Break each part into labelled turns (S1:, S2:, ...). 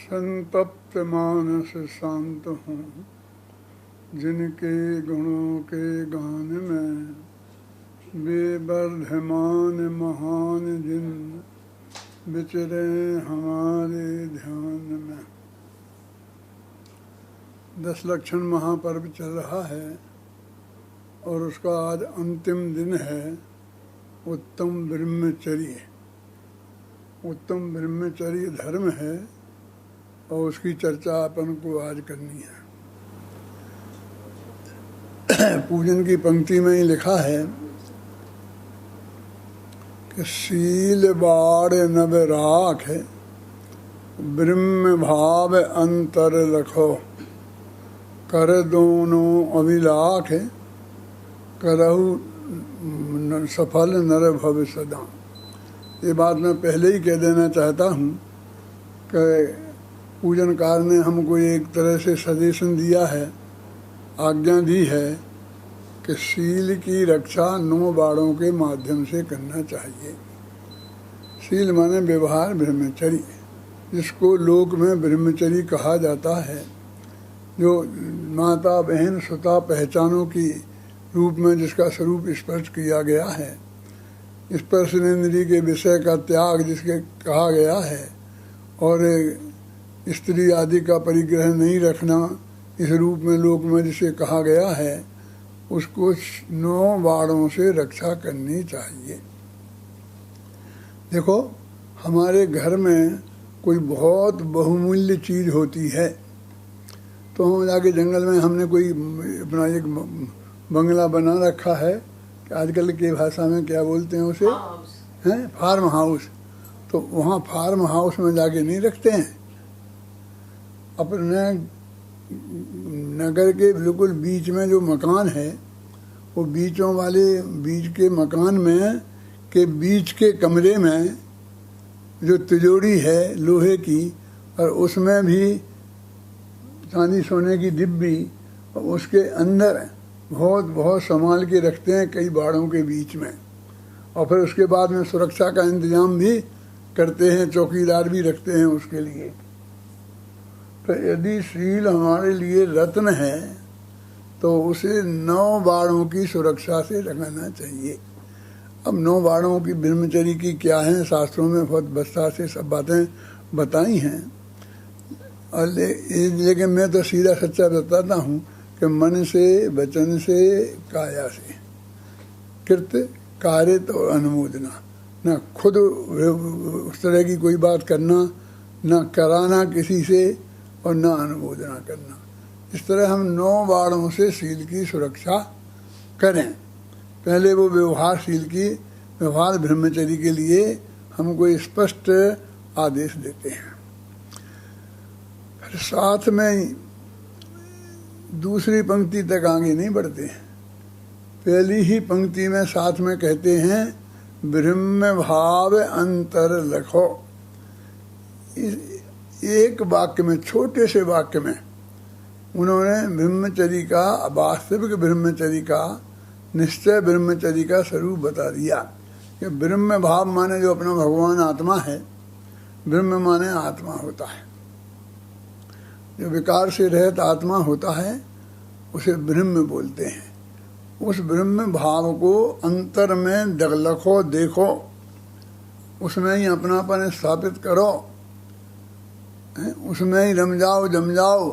S1: संतप्त मानस शांत हों, जिनके गुणों के गान में बेवर्धमान महान जिन विचरे हमारे ध्यान में। 10 लक्षण महापर्व चल रहा है और उसका आज अंतिम दिन है। उत्तम ब्रह्मचर्य, उत्तम ब्रह्मचर्य धर्म है और उसकी चर्चा अपन को आज करनी है। पूजन की पंक्ति में ही लिखा है कि शील बाड़ नव राख, ब्रह्म भाव अंतर लखो, कर दोनों अभिलाख, करहु सफल नर भव सदा। ये बात मैं पहले ही कह देना चाहता हूँ कि पूजनकार ने हमको एक तरह से सजेशन दिया है, आज्ञा दी है कि शील की रक्षा 9 बाड़ों के माध्यम से करना चाहिए। शील माने व्यवहार ब्रह्मचर्य, जिसको लोक में ब्रह्मचर्य कहा जाता है, जो माता बहन सुता पहचानों की रूप में जिसका स्वरूप स्पष्ट किया गया है, स्पर्शेंद्रिय के विषय का त्याग जिसके कहा गया है, और स्त्री आदि का परिग्रह नहीं रखना इस रूप में लोक में जिसे कहा गया है, उसको 9 बाड़ों से रक्षा करनी चाहिए। देखो, हमारे घर में कोई बहुत बहुमूल्य चीज होती है तो हम जाके जंगल में हमने कोई अपना एक बंगला बना रखा है, आजकल की भाषा में क्या बोलते हैं उसे, हैं, फार्म हाउस। तो वहाँ फार्म हाउस में जाके नहीं रखते हैं। अपने नगर के बिल्कुल बीच में जो मकान है, वो बीचों वाले बीच के मकान में के बीच के कमरे में जो तिजोरी है लोहे की, और उसमें भी चांदी सोने की डिब्बी, और उसके अंदर बहुत बहुत संभाल के रखते हैं कई बाड़ों के बीच में। और फिर उसके बाद में सुरक्षा का इंतजाम भी करते हैं, चौकीदार भी रखते हैं उसके लिए। तो यदि शील हमारे लिए रत्न है तो उसे 9 बाड़ों की सुरक्षा से रखना चाहिए। अब 9 बाड़ों की ब्रह्मचर्य की क्या है, शास्त्रों में बहुत विस्तार से सब बातें बताई हैं। और लेकिन मैं तो सीधा सच्चा बताता हूँ कि मन से, वचन से, काया से, कृत कारित और अनुमोदना, न खुद उस तरह की कोई बात करना, न कराना किसी से, और न अनुमोदना करना। इस तरह हम 9 बाड़ों से शील की सुरक्षा करें। पहले वो व्यवहारशील की, व्यवहार ब्रह्मचर्य के लिए हमको स्पष्ट आदेश देते हैं। फिर साथ में दूसरी पंक्ति तक आगे नहीं बढ़ते हैं। पहली ही पंक्ति में साथ में कहते हैं ब्रह्म भाव अंतर लखो। एक वाक्य में, छोटे से वाक्य में उन्होंने ब्रह्मचर्य का, वास्तविक ब्रह्मचर्य का, निश्चय ब्रह्मचर्य का स्वरूप बता दिया कि ब्रह्म भाव माने जो अपना भगवान आत्मा है, ब्रह्म माने आत्मा होता है, जो विकार से रहित आत्मा होता है उसे ब्रह्म बोलते हैं। उस ब्रह्म भाव को अंतर में लखो, देखो, उसमें ही अपनापन स्थापित करो, उसमें ही रम जाओ, जम जाओ।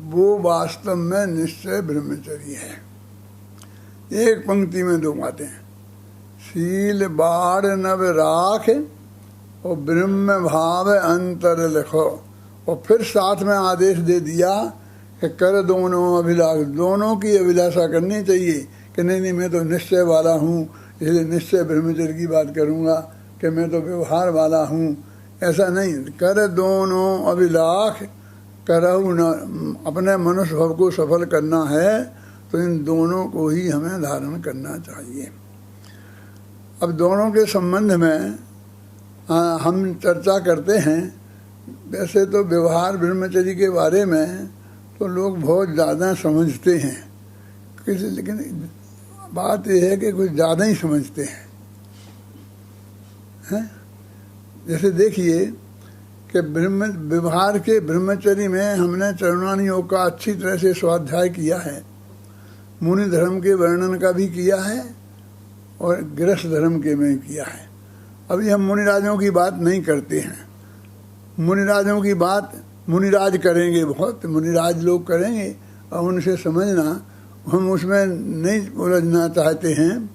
S1: वो वास्तव में निश्चय ब्रह्मचर्य है। एक पंक्ति में 2 बातें, शील बाड़ नव राख और ब्रह्म भाव अंतर लखो। और फिर साथ में आदेश दे दिया कि कर दोनों अभिलाष, दोनों की अभिलाषा करनी चाहिए कि नहीं मैं तो निश्चय वाला हूँ, इसलिए निश्चय ब्रह्मचर्य की बात करूँगा, कि मैं तो व्यवहार वाला हूँ। ऐसा नहीं, कर दोनों अभिलाष, करहु न, अपने मनुष्य भव को सफल करना है तो इन दोनों को ही हमें धारण करना चाहिए। अब दोनों के संबंध में हम चर्चा करते हैं। वैसे तो व्यवहार ब्रह्मचर्य के बारे में तो लोग बहुत ज़्यादा समझते हैं, लेकिन बात यह है कि कुछ ज़्यादा ही समझते हैं। जैसे देखिए कि व्यवहार के ब्रह्मचर्य में हमने चरणानी योग का अच्छी तरह से स्वाध्याय किया है, मुनि धर्म के वर्णन का भी किया है और गृहस्थ धर्म के में किया है। अभी हम मुनिराजों की बात नहीं करते हैं। मुनिराजों की बात मुनिराज करेंगे, बहुत मुनिराज लोग करेंगे और उनसे समझना, हम उसमें नहीं उलझना चाहते हैं।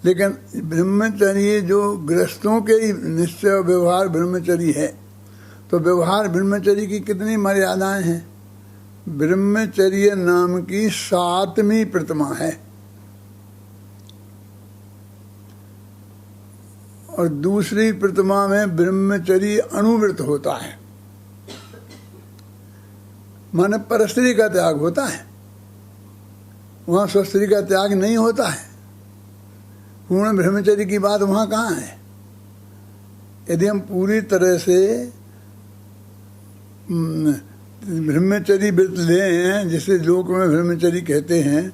S1: लेकिन ब्रह्मचर्य जो गृहस्थों के ही निश्चय व्यवहार ब्रह्मचर्य है, तो व्यवहार ब्रह्मचर्य की कितनी मर्यादाएं हैं। ब्रह्मचर्य नाम की 7वीं प्रतिमा है और दूसरी प्रतिमा में ब्रह्मचर्य अनुवृत होता है, माने परस्त्री का त्याग होता है, वहां स्वस्त्री का त्याग नहीं होता है। पूर्ण ब्रह्मचर्य की बात वहां कहाँ है। यदि हम पूरी तरह से ब्रह्मचर्य व्रत लें, जिसे लोक में ब्रह्मचर्य कहते हैं,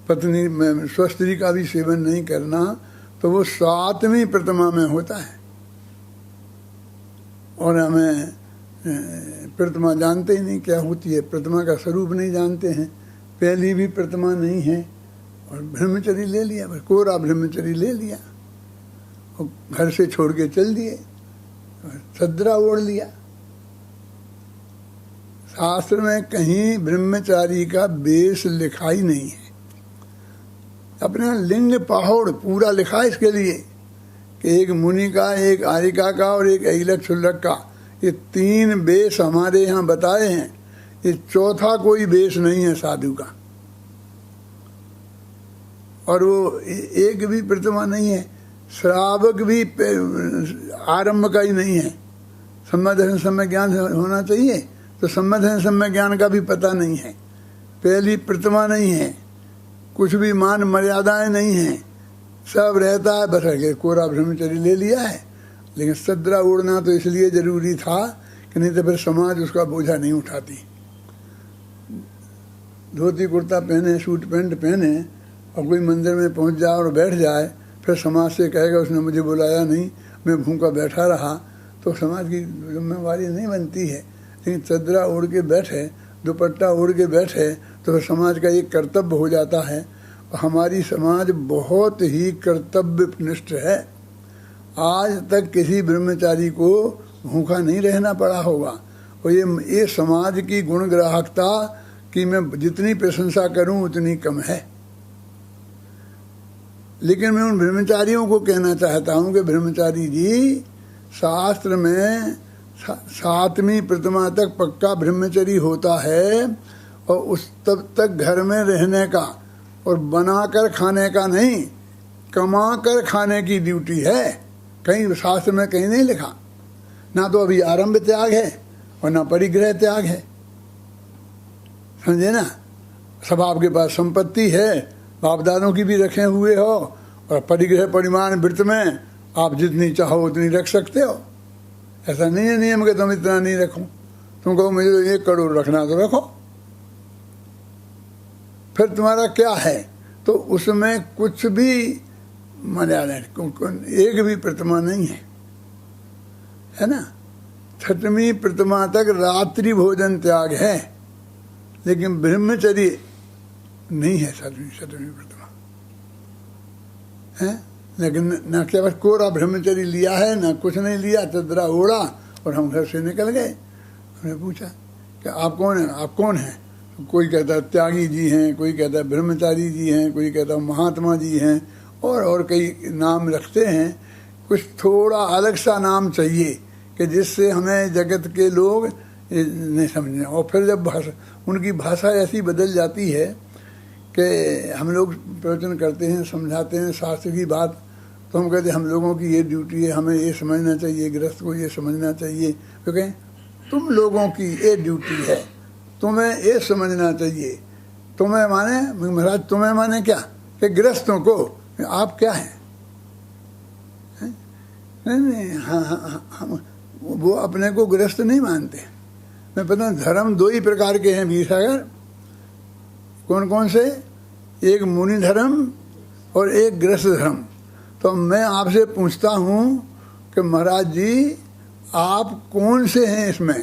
S1: पत्नी में स्वस्त्री का भी सेवन नहीं करना, तो वो 7वीं प्रतिमा में होता है। और हमें प्रतिमा जानते ही नहीं क्या होती है, प्रतिमा का स्वरूप नहीं जानते हैं, पहली भी प्रतिमा नहीं है और ब्रह्मचर्य ले लिया, बस कोरा ब्रह्मचर्य ले लिया और घर से छोड़ के चल दिए, सदरा ओढ़ लिया। शास्त्र में कहीं ब्रह्मचारी का वेश लिखा ही नहीं है। अपने लिंग पहाड़ पूरा लिखा है इसके लिए कि एक मुनि का, एक आरिका का और एक ऐलक क्षुल्लक का, ये 3 वेश हमारे यहाँ बताए हैं। ये चौथा कोई वेश नहीं है साधु का। और वो एक भी प्रतिमा नहीं है, श्रावक भी आरंभ का ही नहीं है। सम्यक सम्यक ज्ञान होना चाहिए, तो सम्यक सम्यक ज्ञान का भी पता नहीं है, पहली प्रतिमा नहीं है, कुछ भी मान मर्यादाएं नहीं है, सब रहता है। बस कोरा ब्रह्मचर्य ले लिया है। लेकिन सदरा उड़ना तो इसलिए जरूरी था कि नहीं तो फिर समाज उसका बोझा नहीं उठाती। धोती कुर्ता पहने, सूट पैंट पहने और कोई मंदिर में पहुंच जाए और बैठ जाए, फिर समाज से कहेगा उसने मुझे बुलाया नहीं, मैं भूखा बैठा रहा, तो समाज की जिम्मेवारी नहीं बनती है। लेकिन चदरा ओढ़ के बैठे, दुपट्टा ओढ़ के बैठे, तो समाज का एक कर्तव्य हो जाता है। और हमारी समाज बहुत ही कर्तव्यनिष्ठ है। आज तक किसी ब्रह्मचारी को भूखा नहीं रहना पड़ा होगा। और ये समाज की गुण ग्राहकता की मैं जितनी प्रशंसा करूं उतनी कम है। लेकिन मैं उन ब्रह्मचारियों को कहना चाहता हूं कि ब्रह्मचारी जी, शास्त्र में 7वीं प्रतिमा तक पक्का ब्रह्मचर्य होता है और उस तब तक घर में रहने का और बनाकर खाने का नहीं, कमा कर खाने की ड्यूटी है। कहीं शास्त्र में कहीं नहीं लिखा। ना तो अभी आरंभ त्याग है और ना परिग्रह त्याग है, समझे ना। सब आपके पास संपत्ति है, बाप दादों की भी रखे हुए हो, और परिग्रह परिमाण वृत्त में आप जितनी चाहो उतनी रख सकते हो। ऐसा नहीं है नियम कि तुम इतना नहीं रखो। तुम कहो मुझे तो 1 करोड़ रखना, तो रखो। फिर तुम्हारा क्या है, तो उसमें कुछ भी मर्यादा, एक भी प्रतिमा नहीं है ना। 6वीं प्रतिमा तक रात्रि भोजन त्याग है, लेकिन ब्रह्मचर्य नहीं है 7वीं प्रतिमा है। लेकिन न केवल कोरा ब्रह्मचर्य लिया है, ना कुछ नहीं लिया, चदरा ओढ़ा और हम घर से निकल गए। हमने पूछा कि आप कौन हैं, आप कौन हैं। कोई कहता है त्यागी जी हैं, कोई कहता है ब्रह्मचारी जी हैं, कोई कहता है महात्मा जी हैं, और कई नाम रखते हैं। कुछ थोड़ा अलग सा नाम चाहिए कि जिससे हमें जगत के लोग नहीं समझें। और फिर जब उनकी भाषा ऐसी बदल जाती है कि हम लोग प्रवचन करते हैं, समझाते हैं शास्त्र की बात, तो हम कहते हैं हम लोगों की ये ड्यूटी है, हमें ये समझना चाहिए, गृहस्थ को ये समझना चाहिए। तो कहें तुम लोगों की ये ड्यूटी है, तुम्हें ये समझना चाहिए। तुम्हें माने महाराज, तुम्हें माने क्या कि गृहस्थों को आप क्या हैं? नहीं, हाँ, वो अपने को गृहस्थ नहीं मानते। मैं पता धर्म 2 ही प्रकार के हैं वीर सागर। कौन कौन से? एक मुनि धर्म और एक गृहस्थ धर्म। तो मैं आपसे पूछता हूँ कि महाराज जी, आप कौन से हैं इसमें?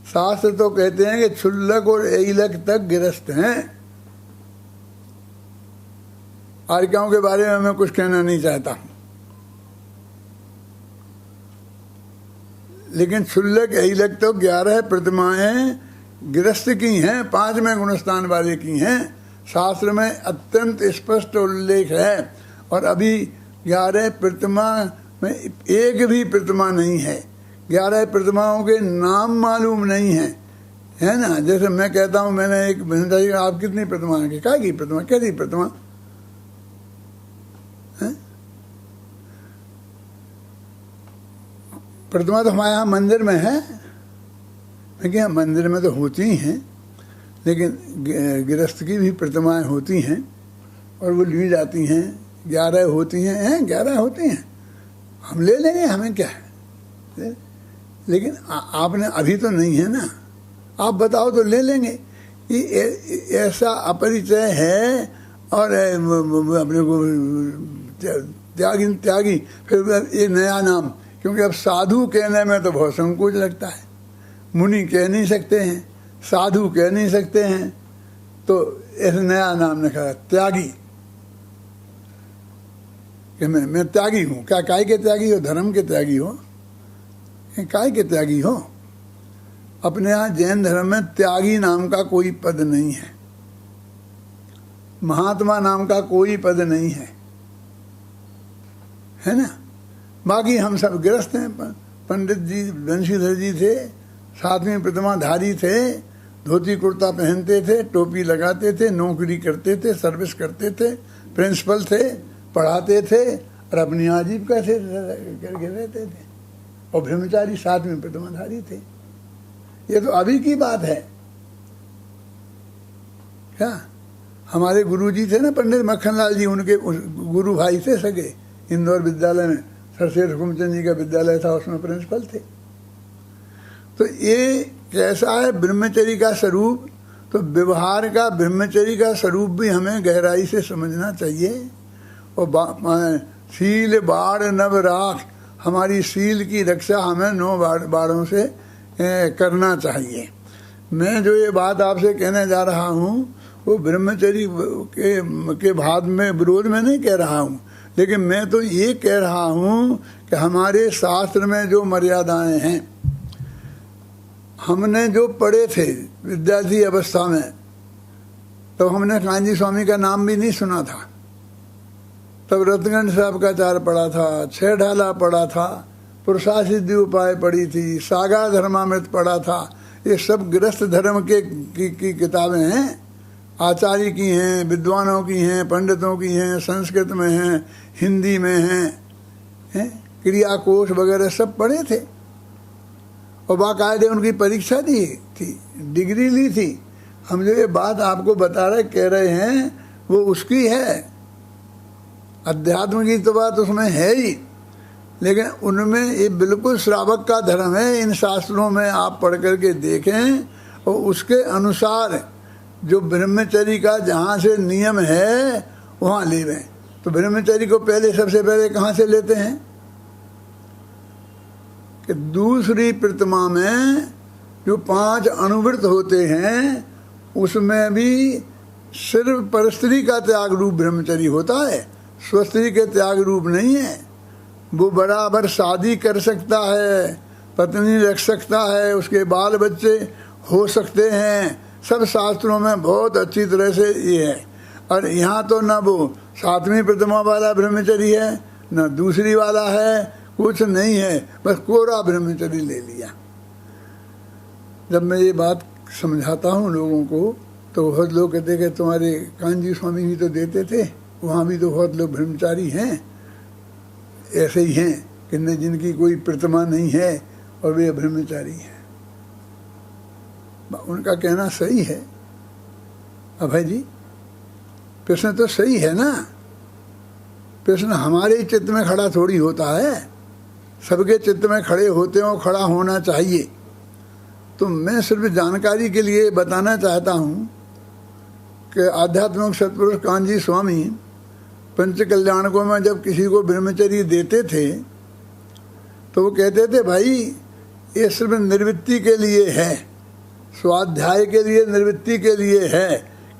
S1: शास्त्र तो कहते हैं कि क्षुल्लक और एलक तक गिरस्त हैं। आर्यों के बारे में मैं कुछ कहना नहीं चाहता, लेकिन क्षुल्लक एलक तो 11 प्रतिमाएं गिरस्त की हैं, 5वें गुणस्थान वाले की हैं। शास्त्र में अत्यंत स्पष्ट उल्लेख है। और अभी 11 प्रतिमा में एक भी प्रतिमा नहीं है, 11 प्रतिमाओं के नाम मालूम नहीं है, है ना। जैसे मैं कहता हूँ, मैंने एक आप कितनी प्रतिमा है? क्या की प्रतिमा? कैसी प्रतिमा है? प्रतिमा तो हमारे यहाँ मंदिर में है, लेकिन मंदिर में तो होती ही हैं, लेकिन गृहस्थ की भी प्रतिमाएं होती हैं और वो ली जाती हैं। 11 होती हैं, 11 होती हैं, हम ले लेंगे, हमें क्या है। लेकिन आपने अभी तो नहीं है ना, आप बताओ तो ले लेंगे। कि ऐसा अपरिचय है और अपने को त्यागी फिर एक नया नाम, क्योंकि अब साधु कहने में तो बहुत संकोच लगता है। मुनि कह नहीं सकते हैं, साधु कह नहीं सकते हैं, तो ऐसा नया नाम रखा त्यागी, कि मैं त्यागी हूँ। क्या काय के त्यागी हो? धर्म के त्यागी हो? काय के त्यागी हो? अपने यहाँ जैन धर्म में त्यागी नाम का कोई पद नहीं है, महात्मा नाम का कोई पद नहीं है ना। बाकी हम सब गृहस्थ हैं। पंडित जी, बंशीधर जी थे, 7वीं प्रतिमा धारी थे, धोती कुर्ता पहनते थे, टोपी लगाते थे, नौकरी करते थे, सर्विस करते थे, प्रिंसिपल थे, पढ़ाते थे और अपनी आजीविका से करके रहते थे। और ब्रह्मचारी 7वीं प्रतिमाधारी थे। ये तो अभी की बात है। क्या हमारे गुरुजी थे ना, पंडित मक्खनलाल जी, उनके गुरु भाई थे सगे। इंदौर विद्यालय में सरसेठ हुकुमचंद जी का विद्यालय था, उसमें प्रिंसिपल थे। तो ये कैसा है ब्रह्मचर्य का स्वरूप? तो व्यवहार का ब्रह्मचर्य का स्वरूप भी हमें गहराई से समझना चाहिए। और शील बाढ़ नव राख, हमारी शील की रक्षा हमें 9 बाढ़ों से करना चाहिए। मैं जो ये बात आपसे कहने जा रहा हूँ वो ब्रह्मचर्य के भाव में विरोध में नहीं कह रहा हूँ, लेकिन मैं तो ये कह रहा हूँ कि हमारे शास्त्र में जो मर्यादाएं हैं, हमने जो पढ़े थे विद्यार्थी अवस्था में, तो हमने कांजी स्वामी का नाम भी नहीं सुना था। तब रत्नगंज साहब का चार पढ़ा था, 6 ढाला पढ़ा था, पुरुषासिद्धि उपाय पढ़ी थी, सागा धर्मामृत पढ़ा था। ये सब गृहस्थ धर्म की किताबें हैं, आचार्य की हैं, विद्वानों की हैं, पंडितों की हैं, संस्कृत में हैं, हिंदी में हैं, क्रिया कोश वगैरह सब पढ़े थे। और बाकायदे उनकी परीक्षा दी थी, डिग्री ली थी। हम जो ये बात आपको बता रहे कह रहे हैं वो उसकी है। अध्यात्म की तो बात उसमें है ही, लेकिन उनमें ये बिल्कुल श्रावक का धर्म है। इन शास्त्रों में आप पढ़ करके देखें और उसके अनुसार जो ब्रह्मचर्य का जहाँ से नियम है वहाँ ले लें। तो ब्रह्मचर्य को सबसे पहले कहाँ से लेते हैं कि दूसरी प्रतिमा में जो 5 अनुवृत्त होते हैं उसमें भी सिर्फ परस्त्री का त्याग रूप ब्रह्मचर्य होता है, स्वस्त्री के त्याग रूप नहीं है। वो बराबर शादी कर सकता है, पत्नी रख सकता है, उसके बाल बच्चे हो सकते हैं, सब शास्त्रों में बहुत अच्छी तरह से ये है। और यहाँ तो न वो 7वीं प्रतिमा वाला ब्रह्मचर्य है न दूसरी वाला है, कुछ नहीं है, बस कोरा ब्रह्मचर्य ले लिया। जब मैं ये बात समझाता हूँ लोगों को तो बहुत लोग कहते कि तुम्हारे कांजी स्वामी भी तो देते थे, वहाँ भी तो बहुत लोग ब्रह्मचारी हैं, ऐसे ही हैं कि न जिनकी कोई प्रतिमा नहीं है और वे ब्रह्मचारी हैं। उनका कहना सही है अभय जी, प्रश्न तो सही है ना। प्रश्न हमारे चित्त में खड़ा थोड़ी होता है, सबके चित्त में खड़े होते हो, खड़ा होना चाहिए। तो मैं सिर्फ जानकारी के लिए बताना चाहता हूँ कि आध्यात्मिक सतपुरुष कांजी स्वामी पंच कल्याणकों में जब किसी को ब्रह्मचर्य देते थे तो वो कहते थे भाई ये सिर्फ निवृत्ति के लिए है, स्वाध्याय के लिए, निवृत्ति के लिए है,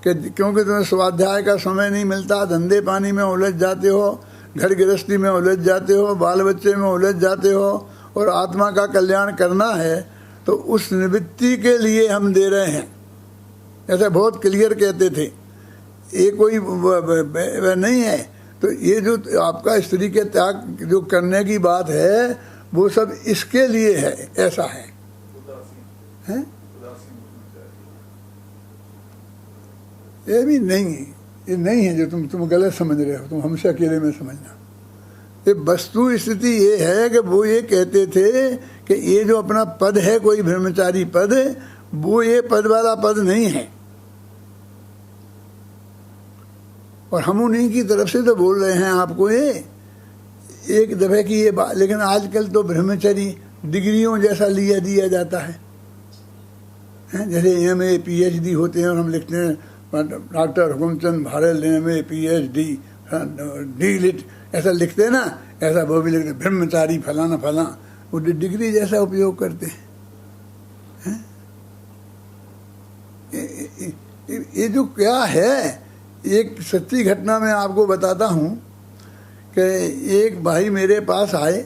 S1: कि क्योंकि तुम्हें स्वाध्याय का समय नहीं मिलता, धंधे पानी में उलझ जाते हो, घर गृहस्थी में उलझ जाते हो, बाल बच्चे में उलझ जाते हो, और आत्मा का कल्याण करना है तो उस निवृत्ति के लिए हम दे रहे हैं। ऐसा बहुत क्लियर कहते थे। ये कोई वह नहीं है। तो ये जो आपका स्त्री के त्याग जो करने की बात है वो सब इसके लिए है, ऐसा है, हैं? ये भी नहीं, ये नहीं है जो तुम गलत समझ रहे हो, तुम हमसे अकेले में समझना। ये वस्तु स्थिति ये है कि वो ये कहते थे कि ये जो अपना पद है कोई ब्रह्मचारी पद, वो ये पद वाला पद नहीं है, और हम उन्हीं की तरफ से तो बोल रहे हैं आपको ये एक दफे की ये बात। लेकिन आजकल तो ब्रह्मचारी डिग्रियों जैसा लिया दिया जाता है, जैसे MA PhD होते हैं और हम लिखते हैं doctor Hukumchand Bharal MA PhD D.Litt ऐसा लिखते हैं ना, ऐसा वो भी लिखते ब्रह्मचारी फलाना फलाना, वो डिग्री जैसा उपयोग करते हैं। ये जो क्या है, एक सच्ची घटना मैं आपको बताता हूँ कि एक भाई मेरे पास आए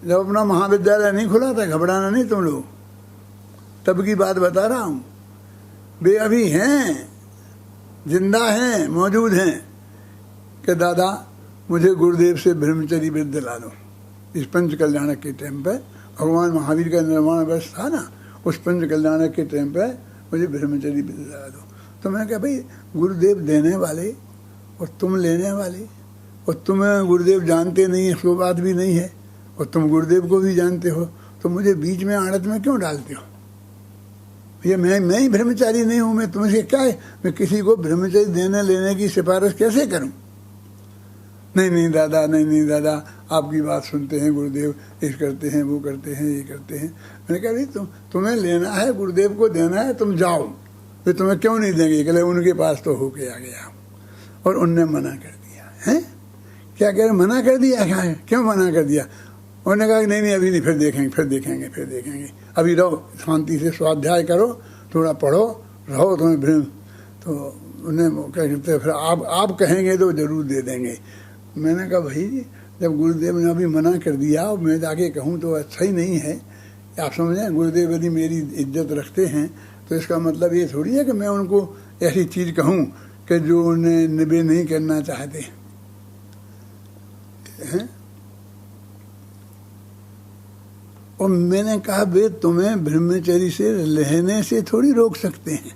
S1: जब अपना महाविद्यालय नहीं खुला था, घबराना नहीं तुम लोग, तब की बात बता रहा हूँ। वे अभी हैं, जिंदा हैं, मौजूद हैं कि दादा मुझे गुरुदेव से ब्रह्मचर्य वृत्ति दिला दो। इस पंच कल्याणक के टाइम पे भगवान महावीर का निर्माण वर्ष था ना, उस पंच कल्याणक के टाइम पे मुझे ब्रह्मचर्य वृत्ति दिला दो। तो मैंने कहा भाई गुरुदेव देने वाले और तुम लेने वाले, और तुम्हें गुरुदेव जानते नहीं है, सो बात भी नहीं है, और तुम गुरुदेव को भी जानते हो, तो मुझे बीच में आड़त में क्यों डालते हो? ये मैं ही ब्रह्मचारी नहीं हूँ, मैं तुमसे क्या है, मैं किसी को ब्रह्मचर्य देने लेने की सिफारिश कैसे करूँ? नहीं दादा, नहीं दादा, आपकी बात सुनते हैं गुरुदेव, इस करते हैं, वो करते हैं, ये करते हैं। मैंने कहा भाई तुम्हें लेना है, गुरुदेव को देना है, तुम जाओ, वे तुम्हें क्यों नहीं देंगे? कहले उनके पास तो होके आ गया, और उनने मना कर दिया है। क्या कह रहे, मना कर दिया? क्यों मना कर दिया? उन्होंने कहा नहीं अभी नहीं, फिर देखेंगे, अभी रहो, शांति से स्वाध्याय करो, थोड़ा पढ़ो, रहो, तुम्हें भ्रम। तो उन्हें कहते फिर आप कहेंगे तो जरूर दे देंगे। मैंने कहा भाई जब गुरुदेव ने अभी मना कर दिया और मैं जाके कहूँ तो अच्छा ही नहीं है। आप समझें, गुरुदेव यदि मेरी इज्जत रखते हैं तो इसका मतलब ये थोड़ी है कि मैं उनको ऐसी चीज़ कहूँ कि जो उन्हें निभे नहीं करना चाहते हैं। और मैंने कहा वे तुम्हें ब्रह्मचर्य से रहने से थोड़ी रोक सकते हैं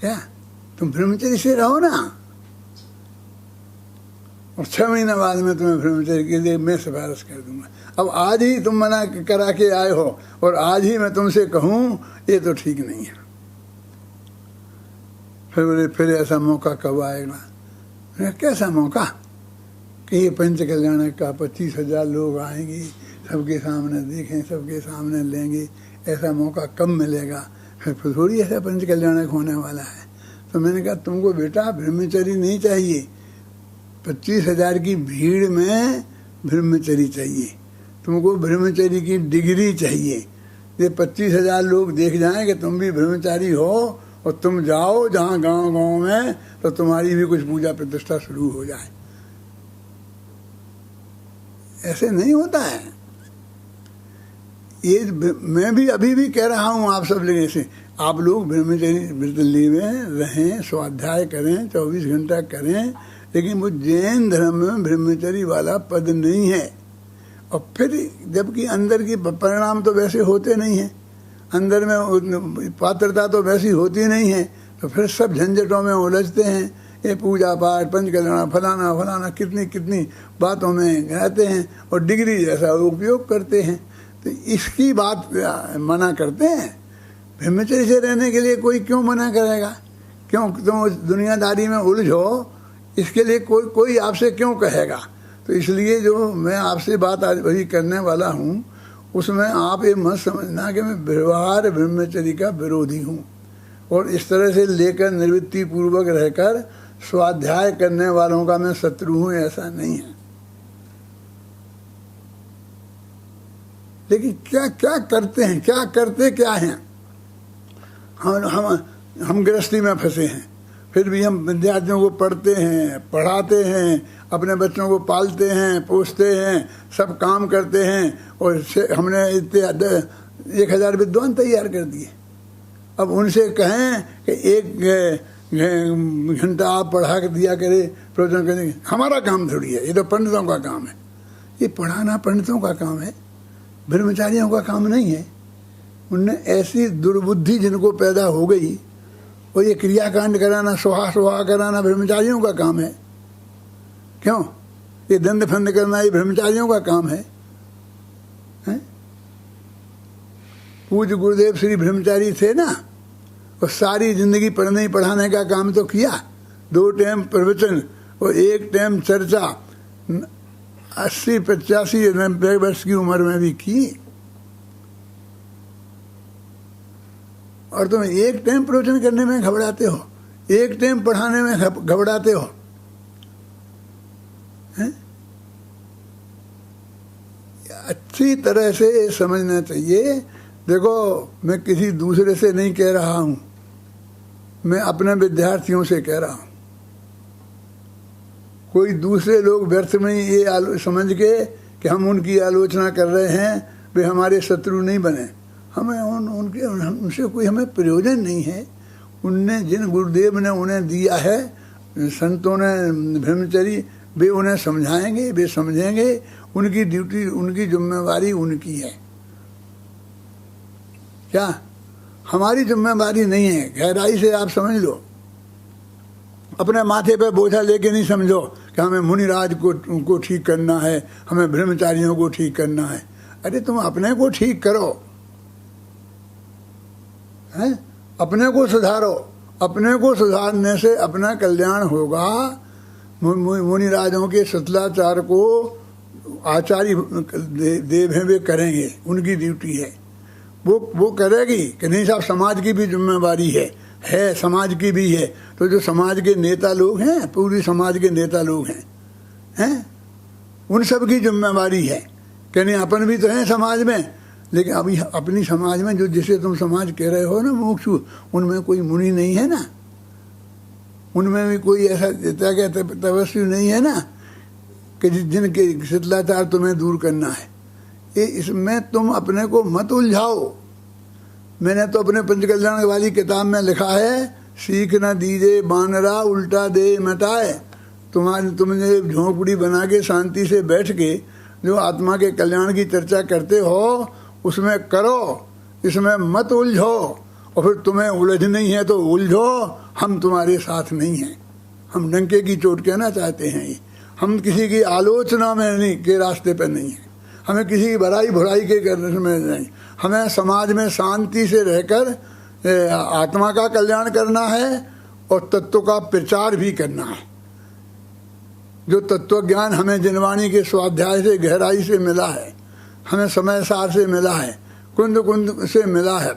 S1: क्या? तुम ब्रह्मचर्य से रहो ना, और 6 महीने बाद में तुम्हें ब्रह्मचर्य के लिए मैं सिफारिश कर दूंगा। अब आज ही तुम मना करा के आए हो और आज ही मैं तुमसे कहूँ, ये तो ठीक नहीं है। फिर बोले फिर ऐसा मौका कब आएगा? कैसा मौका कि ये पंच कल्याण का 25,000 लोग आएंगे, सबके सामने देखें, सबके सामने लेंगे, ऐसा मौका कब मिलेगा? फिर थोड़ी ऐसा पंच कल्याणक होने वाला है। तो मैंने कहा तुमको बेटा ब्रह्मचर्य नहीं चाहिए, 25,000 की भीड़ में ब्रह्मचर्य चाहिए, तुमको ब्रह्मचर्य की डिग्री चाहिए। ये 25,000 लोग देख जाएं कि तुम भी ब्रह्मचारी हो और तुम जाओ जहाँ गांव में, तो तुम्हारी भी कुछ पूजा प्रतिष्ठा शुरू हो जाए। ऐसे नहीं होता है। ये मैं भी अभी भी कह रहा हूँ आप सब लोग से, आप लोग ब्रह्मचर्य व्रत लेवें, रहें, स्वाध्याय करें, 24 घंटा करें, लेकिन वो जैन धर्म में ब्रह्मचर्य वाला पद नहीं है। और फिर जबकि अंदर की परिणाम तो वैसे होते नहीं हैं, अंदर में पात्रता तो वैसी होती नहीं है, तो फिर सब झंझटों में उलझते हैं। ये पूजा पाठ, पंच कल्याण, फलाना फलाना, कितनी कितनी बातों में रहते हैं और डिग्री जैसा उपयोग करते हैं। तो इसकी बात मना करते हैं। ब्रह्मचर्य से रहने के लिए कोई क्यों मना करेगा? क्यों तुम दुनियादारी में उलझो, इसके लिए कोई आपसे क्यों कहेगा? तो इसलिए जो मैं आपसे बात आज वही करने वाला हूँ, उसमें आप ये मत समझना कि मैं व्यवहार ब्रह्मचर्य का विरोधी हूँ और इस तरह से लेकर निवृत्ति पूर्वक रहकर स्वाध्याय करने वालों का मैं शत्रु हूँ, ऐसा नहीं है। लेकिन क्या क्या करते हैं, क्या करते क्या हैं। हम गृहस्थी में फंसे हैं, फिर भी हम विद्यार्थियों को पढ़ते हैं, पढ़ाते हैं, अपने बच्चों को पालते हैं, पोसते हैं, सब काम करते हैं, और हमने इतने 1000 विद्वान तैयार कर दिए। अब उनसे कहें कि 1 घंटा आप पढ़ा कर दिया करे, प्रवचन करने, हमारा काम थोड़ी है, ये तो पंडितों का काम है। ये पढ़ाना पंडितों का काम है, ब्रह्मचारियों का काम नहीं है। उनने ऐसी दुर्बुद्धि जिनको पैदा हो गई, और ये क्रियाकांड कराना, सुहा कराना ब्रह्मचारियों का काम है। क्यों? ये दंड फंद करना ये ब्रह्मचारियों का काम है। पूज्य गुरुदेव श्री ब्रह्मचारी थे ना, और सारी जिंदगी पढ़ने पढ़ाने का काम तो किया। 2 टाइम प्रवचन और 1 टाइम चर्चा 80, 85, 90 वर्ष की उम्र में भी की। और तुम 1 टाइम प्रवचन करने में घबराते हो, 1 टाइम पढ़ाने में घबराते हो। अच्छी तरह से समझना चाहिए। देखो, मैं किसी दूसरे से नहीं कह रहा हूं, मैं अपने विद्यार्थियों से कह रहा हूं। कोई दूसरे लोग व्यर्थ में ये समझ के कि हम उनकी आलोचना कर रहे हैं, वे हमारे शत्रु नहीं बने। हमें उनसे कोई हमें प्रयोजन नहीं है। उनने जिन गुरुदेव ने उन्हें दिया है, संतों ने ब्रह्मचर्य, वे उन्हें समझाएंगे, वे समझेंगे। उनकी ड्यूटी, उनकी जिम्मेवारी उनकी है। क्या हमारी जिम्मेवारी नहीं है? गहराई से आप समझ लो। अपने माथे पे बोझा लेके नहीं समझो कि हमें मुनिराज को ठीक करना है, हमें ब्रह्मचारियों को ठीक करना है। अरे तुम अपने को ठीक करो, हैं? अपने को सुधारो। अपने को सुधारने से अपना कल्याण होगा। मुनिराजों के सतलाचार को आचार्य देव हैं, वे करेंगे, उनकी ड्यूटी है। वो करेगी कि नहीं साहब, समाज की भी जिम्मेवारी है, समाज की भी है। तो जो समाज के नेता लोग हैं, पूरी समाज के नेता लोग हैं, उन सब की जिम्मेवारी है कि नहीं, अपन भी तो हैं समाज में। लेकिन अभी अपनी समाज में जो जिसे तुम समाज कह रहे हो ना मुमुक्षु, उनमें कोई मुनि नहीं है ना, उनमें भी कोई ऐसा तपस्वी नहीं है ना कि जिनके शिथिलाचार तुम्हें दूर करना है। ये इसमें तुम अपने को मत उलझाओ। मैंने तो अपने पंचकल्याण वाली किताब में लिखा है, सीख न दीजे बानरा उल्टा दे मटाए। तुमने झोंपड़ी बना के शांति से बैठ के जो आत्मा के कल्याण की चर्चा करते हो, उसमें करो, इसमें मत उलझो। और फिर तुम्हें उलझ नहीं है तो उलझो, हम तुम्हारे साथ नहीं हैं। हम डंके की चोट कहना चाहते हैं। हम किसी की आलोचना में नहीं के रास्ते पर नहीं है, हमें किसी की बड़ाई बुराई के करने में नहीं। हमें समाज में शांति से रहकर आत्मा का कल्याण करना है और तत्व का प्रचार भी करना है। जो तत्व ज्ञान हमें जिनवाणी के स्वाध्याय से गहराई से मिला है, हमें समय सार से मिला है, कुंद कुंद से मिला है,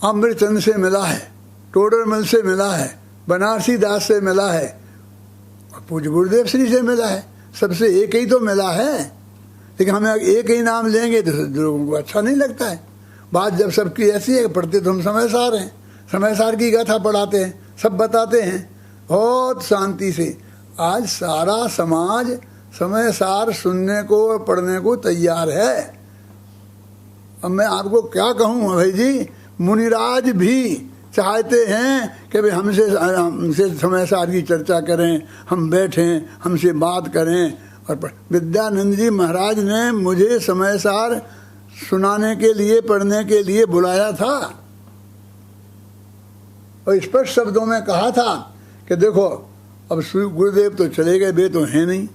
S1: अमृतचंद से मिला है, टोडरमल से मिला है, बनारसी दास से मिला है, और पूज्य गुरुदेव श्री से मिला है। सबसे एक ही तो मिला है। लेकिन हमें एक ही नाम लेंगे तो लोगों को अच्छा नहीं लगता है। बात जब सबकी ऐसी है, पढ़ते तो हम समय सार हैं, समय सार की गाथा पढ़ाते हैं, सब बताते हैं बहुत शांति से। आज सारा समाज समय सार सुनने को और पढ़ने को तैयार है। अब मैं आपको क्या कहूँ भाई जी, मुनिराज भी चाहते हैं कि भाई हमसे समय सार की चर्चा करें, हम बैठें, हमसे बात करें। और विद्यानंद जी महाराज ने मुझे समय सार सुनाने के लिए, पढ़ने के लिए बुलाया था और स्पष्ट शब्दों में कहा था कि देखो, अब गुरुदेव तो चले गए, वे तो हैं नहीं।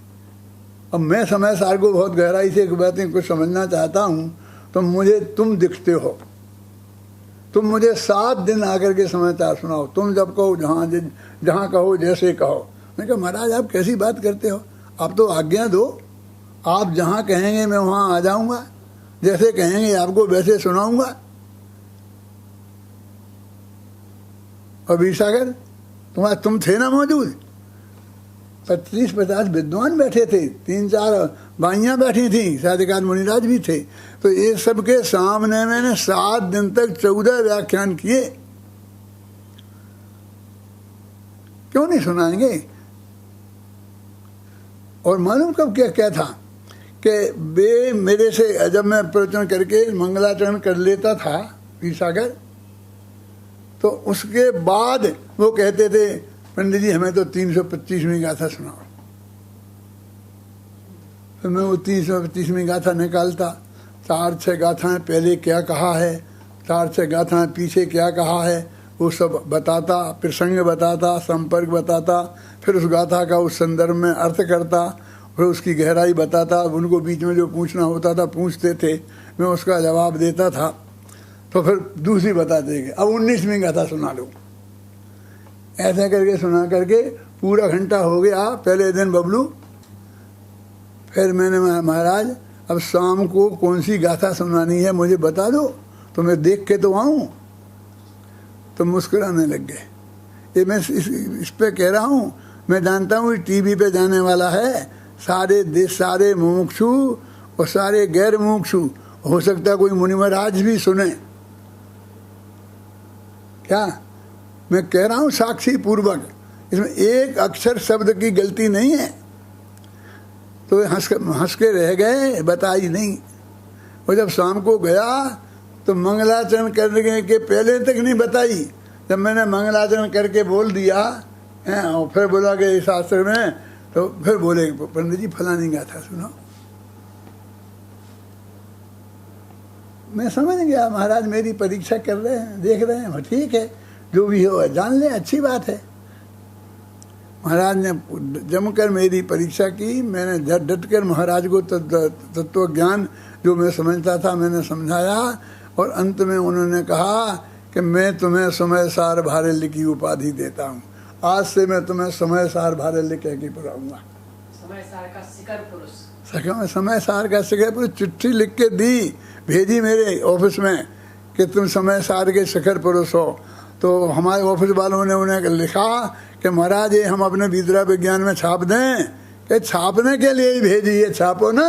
S1: अब मैं समय सार को बहुत गहराई से बातें कुछ समझना चाहता हूँ, तो मुझे तुम दिखते हो। तुम मुझे 7 दिन आकर के समाचार सुनाओ, तुम जब कहो, जहाँ कहो, जैसे कहो। मैं कहा महाराज आप कैसी बात करते हो, आप तो आज्ञा दो, आप जहाँ कहेंगे मैं वहाँ आ जाऊँगा, जैसे कहेंगे आपको वैसे सुनाऊँगा। और वीर सागर तुम थे ना मौजूद, 25-50 विद्वान बैठे थे, 3-4 बाइयाँ बैठी थी, शायद एक आध मुनिराज भी थे। तो ये सब के सामने मैंने 7 दिन तक 14 व्याख्यान किए। क्यों नहीं सुनाएंगे? और मालूम कब क्या क्या था कि वे मेरे से, जब मैं प्रवचन करके मंगलाचरण कर लेता था पीर सागर, तो उसके बाद वो कहते थे पंडित जी हमें तो 325वीं गाथा सुनाओ। तो मैं वो 325वीं गाथा निकालता, 4-6 गाथाएं पहले क्या कहा है, 4-6 गाथाएं पीछे क्या कहा है, वो सब बताता, प्रसंग बताता, संपर्क बताता, फिर उस गाथा का उस संदर्भ में अर्थ करता, फिर उसकी गहराई बताता। उनको बीच में जो पूछना होता था पूछते थे, मैं उसका जवाब देता था। तो फिर दूसरी बताते कि अब 19वीं गाथा सुना लो। ऐसे करके सुना करके पूरा घंटा हो गया पहले दिन बबलू। फिर मैंने महाराज अब शाम को कौन सी गाथा सुनानी है मुझे बता दो, तो मैं देख के तो आऊँ। तो मुस्कुराने लग गए। ये मैं इस पे कह रहा हूँ, मैं जानता हूँ टीवी पे जाने वाला है, सारे देश, सारे मुमुक्षु और सारे गैर मुमुक्षु, हो सकता है कोई मुनि महाराज भी सुने। क्या मैं कह रहा हूँ साक्षी पूर्वक, इसमें एक अक्षर शब्द की गलती नहीं है। तो हंस के रह गए, बताई नहीं। और जब शाम को गया तो मंगलाचरण करने के पहले तक नहीं बताई। जब मैंने मंगलाचरण करके बोल दिया और फिर बोला कि शास्त्र में, तो फिर बोले पंडित जी फलानी गाथा सुनो। मैं समझ गया महाराज मेरी परीक्षा कर रहे हैं, देख रहे हैं, ठीक है जो भी हो जान ले, अच्छी बात है। महाराज ने जमकर मेरी परीक्षा की। मैंने डट कर महाराज को तत्व ज्ञान जो मैं समझता था मैंने समझाया, और अंत में उन्होंने कहा कि मैं तुम्हें समय सार भारल्य की उपाधि देता हूँ। आज से मैं तुम्हें समय सार भारल्य कह के बुलाऊंगा।
S2: समय सार का शिखर पुरुष,
S1: समय सार का शिखर पुरुष। चिट्ठी लिख के दी, भेजी मेरे ऑफिस में कि तुम समय सार के शिखर पुरुष हो। तो हमारे ऑफिस वालों ने उन्हें लिखा कि महाराज ये हम अपने विद्या विज्ञान में छाप दें, कि छापने के लिए ही भेजी है, छापो ना।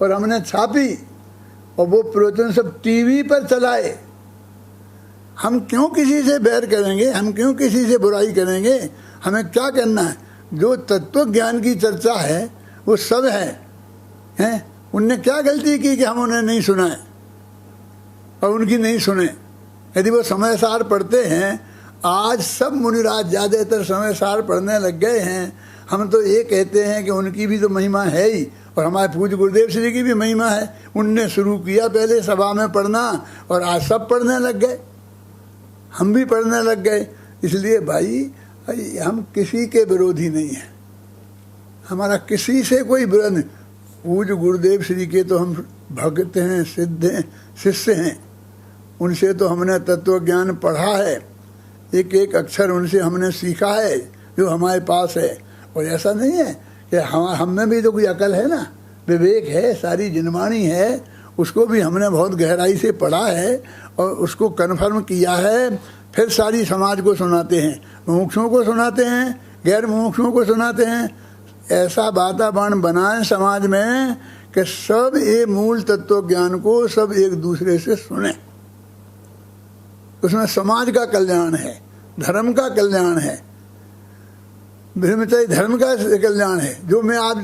S1: और हमने छापी और वो प्रवचन सब टीवी पर चलाए। हम क्यों किसी से बैर करेंगे, हम क्यों किसी से बुराई करेंगे? हमें क्या करना है? जो तत्व ज्ञान की चर्चा है वो सब है। उनने क्या गलती की कि हम उन्हें नहीं सुनाए और उनकी नहीं सुने? यदि वो समय सार पढ़ते हैं, आज सब मुनिराज ज़्यादातर समय सार पढ़ने लग गए हैं। हम तो ये कहते हैं कि उनकी भी तो महिमा है ही, और हमारे पूज्य गुरुदेव श्री की भी महिमा है। उनने शुरू किया पहले सभा में पढ़ना, और आज सब पढ़ने लग गए, हम भी पढ़ने लग गए। इसलिए भाई हम किसी के विरोधी नहीं हैं, हमारा किसी से कोई विरोध नहीं। पूज्य गुरुदेव श्री के तो हम भक्त हैं, सिद्ध हैं, शिष्य हैं। उनसे तो हमने तत्व ज्ञान पढ़ा है, एक एक अक्षर उनसे हमने सीखा है जो हमारे पास है। और ऐसा नहीं है कि हम में भी तो कोई अकल है ना, विवेक है, सारी जिनवाणी है, उसको भी हमने बहुत गहराई से पढ़ा है और उसको कन्फर्म किया है। फिर सारी समाज को सुनाते हैं, मुमुक्षुओं को सुनाते हैं, गैर मुमुक्षुओं को सुनाते हैं। ऐसा वातावरण बनाएं समाज में कि सब ये मूल तत्व ज्ञान को सब एक दूसरे से सुने। उसमें समाज का कल्याण है, धर्म का कल्याण है, ब्रह्मचर्य धर्म का कल्याण है। जो मैं आज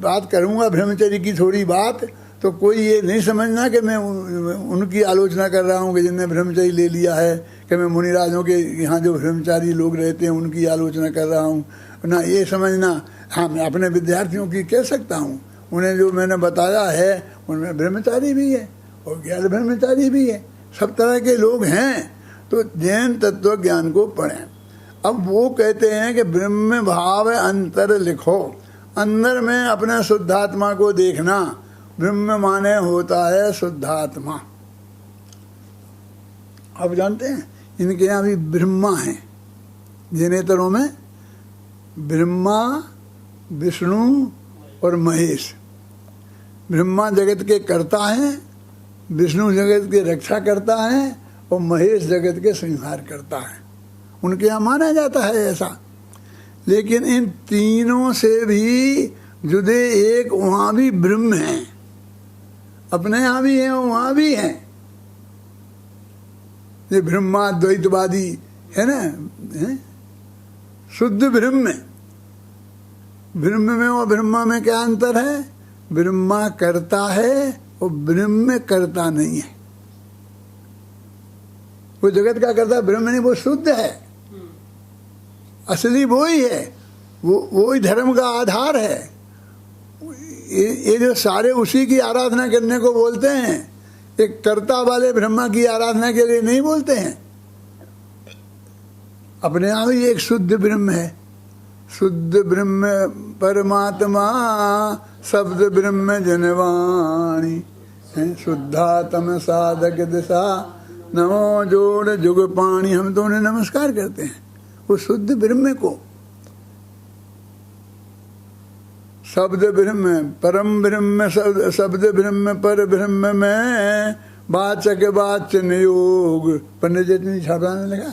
S1: बात करूंगा ब्रह्मचर्य की थोड़ी बात, तो कोई ये नहीं समझना कि मैं उनकी आलोचना कर रहा हूँ कि जिनने ब्रह्मचर्य ले लिया है, कि मैं मुनिराजों के यहाँ जो ब्रह्मचारी लोग रहते हैं उनकी आलोचना कर रहा हूँ ना, ये समझना। हाँ, मैं अपने विद्यार्थियों की कह सकता हूँ, उन्हें जो मैंने बताया है उनमें ब्रह्मचारी भी है और गैर ब्रह्मचारी भी है, सब तरह के लोग हैं। तो जैन तत्व ज्ञान को पढ़ें। अब वो कहते हैं कि ब्रह्म भाव अंतर लिखो, अंदर में अपने शुद्धात्मा को देखना। ब्रह्म माने होता है शुद्धात्मा। अब जानते हैं इनके यहाँ भी ब्रह्मा हैं, जिनेतरों में ब्रह्मा, विष्णु और महेश। ब्रह्मा जगत के कर्ता हैं, विष्णु जगत के रक्षा करता है और महेश जगत के संहार करता है। उनके यहाँ माना जाता है ऐसा। लेकिन इन तीनों से भी जुदे एक वहां भी ब्रह्म है, अपने यहां भी है वहां भी है। ये ब्रह्माद्वैतवादी है ना, है? शुद्ध ब्रह्म। ब्रह्म में और ब्रह्मा में क्या अंतर है? ब्रह्मा करता है और ब्रह्म करता नहीं है। वो जगत का करता ब्रह्म नहीं, वो शुद्ध है, असली वो ही है, वो ही धर्म का आधार है। ये जो सारे उसी की आराधना करने को बोलते हैं, एक कर्ता वाले ब्रह्मा की आराधना के लिए नहीं बोलते हैं। अपने आप ही एक शुद्ध ब्रह्म है, शुद्ध ब्रह्म परमात्मा शब्द ब्रह्म जनवाणी है, शुद्धात्म साधक दिशा नमो जोड़ जुग पाणी। हम तो उन्हें नमस्कार करते हैं, वो शुद्ध ब्रह्म को। शब्द ब्रह्म परम ब्रह्म, शब्द ब्रह्म पर ब्रह्म में वाचक वाच्य नियोग। पंडित जी ने छापाने लगा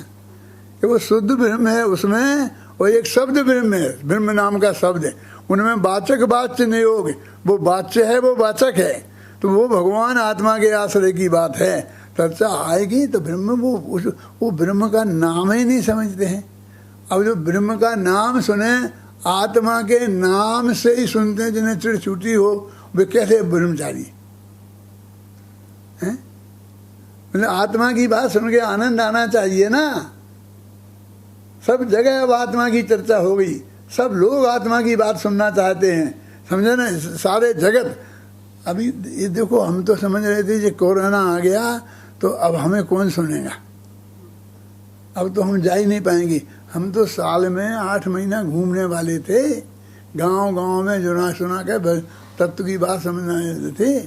S1: कि वो शुद्ध ब्रह्म है, उसमें वो एक शब्द ब्रह्म है, ब्रह्म नाम का शब्द है, उनमें वाचक वाच्य नियोग। वो वाच्य है, वो वाचक है, तो वो भगवान आत्मा के आश्रय की बात है। चर्चा आएगी तो ब्रह्म वो ब्रह्म का नाम ही नहीं समझते हैं। अब जो ब्रह्म का नाम सुने, आत्मा के नाम से ही सुनते हैं, जिन्हें चिड़ छूटी हो, वे कैसे ब्रह्मचारी हैं? मतलब आत्मा की बात सुन के आनंद आना चाहिए ना। सब जगह अब आत्मा की चर्चा हो गई, सब लोग आत्मा की बात सुनना चाहते हैं, समझे ना, सारे जगत। अभी ये देखो, हम तो समझ रहे थे कि कोरोना आ गया तो अब हमें कौन सुनेगा, अब तो हम जा ही नहीं पाएंगे। हम तो साल में 8 महीना घूमने वाले थे, गांव-गांव में जुना सुना के तत्व की बात समझने थे।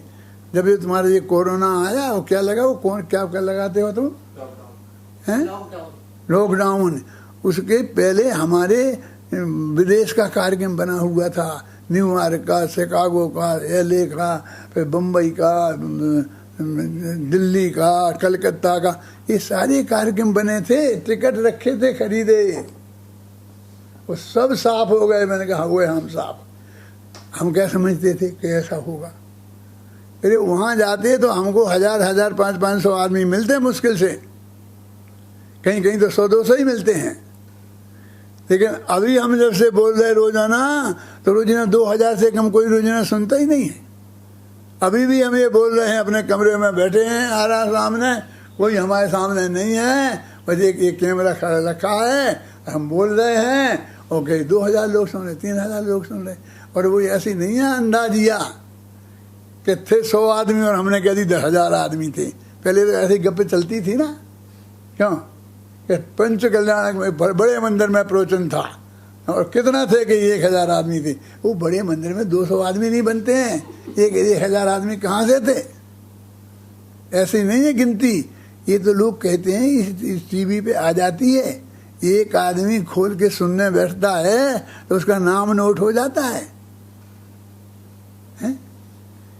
S1: जब ये तुम्हारे ये कोरोना आया, वो क्या लगा, वो कौन क्या लगाते हो तुम, हैं? लॉकडाउन। उसके पहले हमारे विदेश का कार्यक्रम बना हुआ था, न्यूयॉर्क का, शिकागो का, LA का, फिर बम्बई का, दिल्ली का, कलकत्ता का, ये सारे कार्यक्रम बने थे, टिकट रखे थे खरीदे, वो सब साफ हो गए। मैंने कहा हुए हम साफ। हम क्या समझते थे कि ऐसा होगा? अरे वहाँ जाते तो हमको 1000 500 आदमी मिलते मुश्किल से, कहीं कहीं तो 100-200 ही मिलते हैं। लेकिन अभी हम जब से बोल रहे रोजाना, तो रोजाना 2000 से कम कोई रोजाना सुनता ही नहीं है। अभी भी हम ये बोल रहे हैं, अपने कमरे में बैठे हैं, आ रहा सामने, कोई हमारे सामने नहीं है, बस एक कैमरा खड़ा रखा है, हम बोल रहे हैं, ओके 2000 लोग सुन रहे, 3000 लोग सुन रहे। और वो ऐसी नहीं है अंदाजिया कि थे 100 आदमी और हमने कह दी 10,000 आदमी थे। पहले तो ऐसी गप्पे चलती थी ना, क्यों कि पंच कल्याण में बड़े मंदिर में प्रवचन था, और कितना थे कि 1000 आदमी थे। वो बड़े मंदिर में 200 आदमी नहीं बनते हैं, 1000 आदमी कहाँ से थे? ऐसी नहीं है गिनती। ये तो लोग कहते हैं इस टीवी पे आ जाती है, एक आदमी खोल के सुनने बैठता है तो उसका नाम नोट हो जाता है,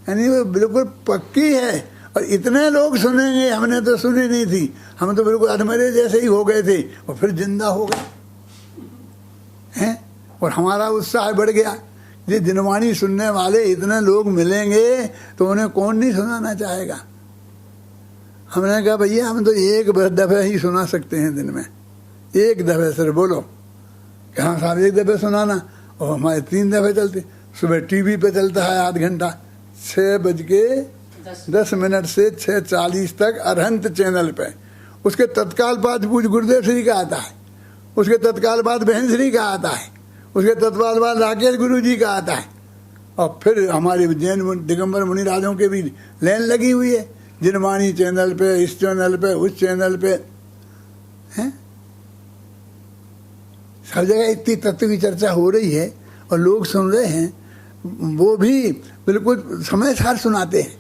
S1: यानी वो बिल्कुल पक्की है। और इतने लोग सुनेंगे, हमने तो सुनी नहीं थी, हम तो बिल्कुल अधमरे जैसे ही हो गए थे और फिर जिंदा हो गए हैं। और हमारा उत्साह बढ़ गया, ये दिनवाणी सुनने वाले इतने लोग मिलेंगे तो उन्हें कौन नहीं सुनाना चाहेगा। हमने कहा भैया हम तो एक दफे ही सुना सकते हैं दिन में, एक दफे सिर्फ बोलो कि हाँ साहब एक दफे सुनाना। और हमारे 3 दफे चलते, सुबह टीवी पे चलता है आध घंटा, 6:10 से 6:40 तक अरहंत चैनल पे। उसके तत्काल बाद पूज गुरुदेव श्री का आता है, उसके तत्काल बाद बहन श्री का आता है, उसके तत्काल बाद राकेश गुरु जी का आता है। और फिर हमारे जैन दिगंबर मुनिराजों के भी लाइन लगी हुई है, जिनवाणी चैनल पे, इस चैनल पे, उस चैनल पे, हैं? सब जगह इतनी तत्व की चर्चा हो रही है और लोग सुन रहे हैं। वो भी बिल्कुल समय सार सुनाते हैं।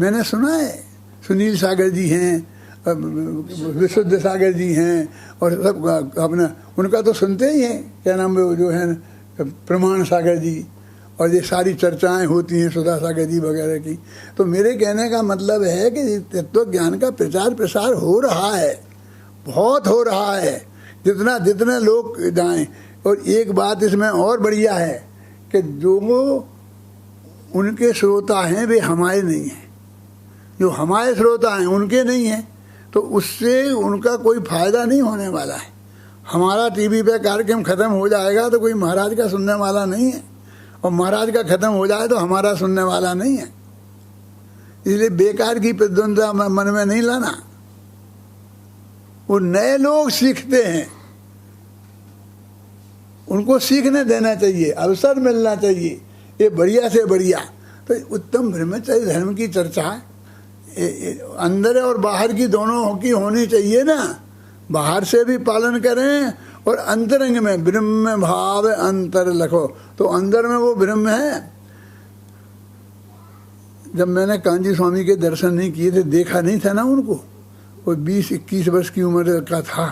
S1: मैंने सुना है, सुनील सागर जी हैं, विशुद्ध सागर जी हैं, और सब अपना उनका तो सुनते ही हैं, क्या नाम जो है प्रमाण सागर जी, और ये सारी चर्चाएं होती हैं सुधा सागर जी वगैरह की। तो मेरे कहने का मतलब है कि तत्व ज्ञान का प्रचार प्रसार हो रहा है, बहुत हो रहा है, जितना जितने लोग जाएं। और एक बात इसमें और बढ़िया है कि जो उनके श्रोता हैं वे हमारे नहीं हैं, जो हमारे श्रोता हैं उनके नहीं हैं, तो उससे उनका कोई फायदा नहीं होने वाला है। हमारा टीवी पे कार्यक्रम खत्म हो जाएगा तो कोई महाराज का सुनने वाला नहीं है, और महाराज का खत्म हो जाए तो हमारा सुनने वाला नहीं है। इसलिए बेकार की प्रतिद्वंद्विता मन में नहीं लाना। वो नए लोग सीखते हैं, उनको सीखने देना चाहिए, अवसर मिलना चाहिए। ये बढ़िया से बढ़िया तो उत्तम ब्रह्मचर्य धर्म की चर्चा अंदर और बाहर की दोनों की होनी चाहिए ना। बाहर से भी पालन करें और अंतरंग में ब्रह्म भाव अंतर लखो, तो अंदर में वो ब्रह्म है। जब मैंने कांजी स्वामी के दर्शन नहीं किए थे, देखा नहीं था ना उनको, वो 20-21 वर्ष की उम्र का था,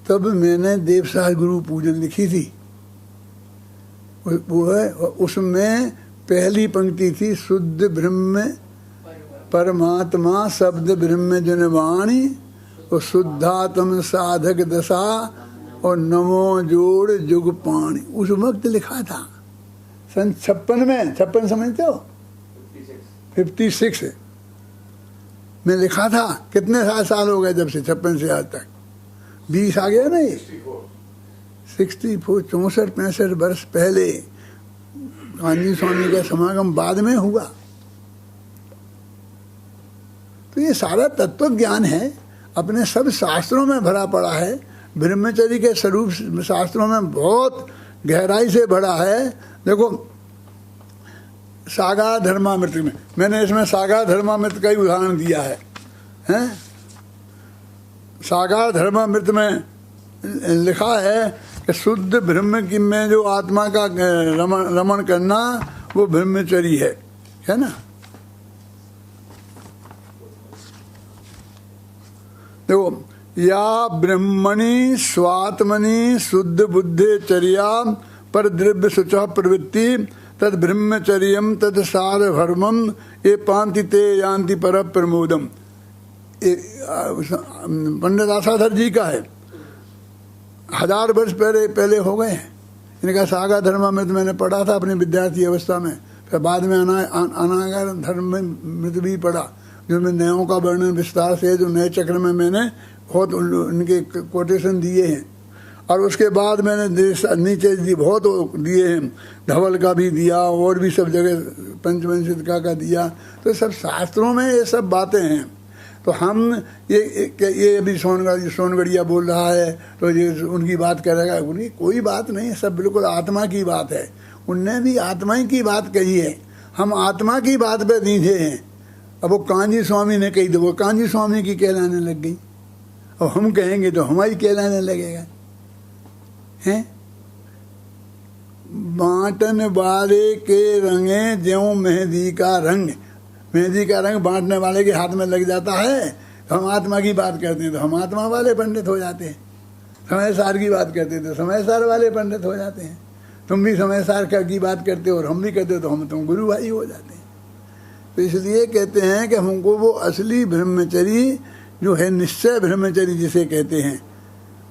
S1: तब मैंने देवसार गुरु पूजन लिखी थी। वो है, उसमें पहली पंक्ति थी, शुद्ध ब्रह्म परमात्मा शब्द ब्रह्म जनवाणी और शुद्धात्म साधक दशा और नमो जोड़ जुग पाणी। उस वक्त लिखा था सन 56 में, 56 समझते हो, 56 में लिखा था। कितने साल हो गए जब से 56 से आज तक, 20 आ गया नहीं, 64 64-65 वर्ष पहले कांजी स्वामी का समागम बाद में हुआ। तो ये सारा तत्व ज्ञान है, अपने सब शास्त्रों में भरा पड़ा है। ब्रह्मचर्य के स्वरूप शास्त्रों में बहुत गहराई से भरा है। देखो सागा धर्मामृत में, मैंने इसमें सागा धर्मामृत का ही उदाहरण दिया है, हैं? सागा धर्मामृत में लिखा है कि शुद्ध ब्रह्म की में जो आत्मा का रमण करना वो ब्रह्मचर्य है ना। देखो, या ब्रह्मणि स्वात्मनि शुद्ध बुद्धे चर्या पर द्रव्य शुच प्रवृत्ति तद ब्रह्मचर्यम तद सार धर्मम ये पांति ते यान्ति पर प्रमोदम। पंडित आशाधर जी का है, 1000 वर्ष पहले हो गए हैं। इनका सागा धर्मामृत मैंने पढ़ा था अपनी विद्यार्थी अवस्था में, फिर बाद में अनागर धर्मामृत भी पढ़ा, जिनमें नयों का वर्णन विस्तार से, जो नए चक्र में मैंने बहुत उनके कोटेशन दिए हैं। और उसके बाद मैंने नीचे बहुत दिए हैं, धवल का भी दिया और भी सब जगह पंचवंशिका का दिया। तो सब शास्त्रों में ये सब बातें हैं। तो हम ये अभी सोनगढ़िया बोल रहा है तो ये उनकी बात करेगा, उनकी कोई बात नहीं, सब बिल्कुल आत्मा की बात है। उनने भी आत्मा ही की बात कही है, हम आत्मा की बात पे नीचे हैं। अब वो कांजी स्वामी ने कही तो वो कांजी स्वामी की कहलाने लग गई, अब हम कहेंगे तो हमारी कहलाने लगेगा, हैं? बांटन वाले के रंगे ज्यों मेहंदी का रंग, मेहंदी का रंग बांटने वाले के हाथ में लग जाता है। तो हम आत्मा की बात करते हैं तो हम आत्मा वाले पंडित हो जाते हैं, समय सार की बात करते हैं तो समय सार वाले पंडित हो जाते हैं। तुम भी समय सार की बात करते हो और हम भी करते हो तो हम तुम गुरु भाई हो जाते हैं। तो इसलिए कहते हैं कि हमको वो असली ब्रह्मचर्य जो है, निश्चय ब्रह्मचर्य जिसे कहते हैं,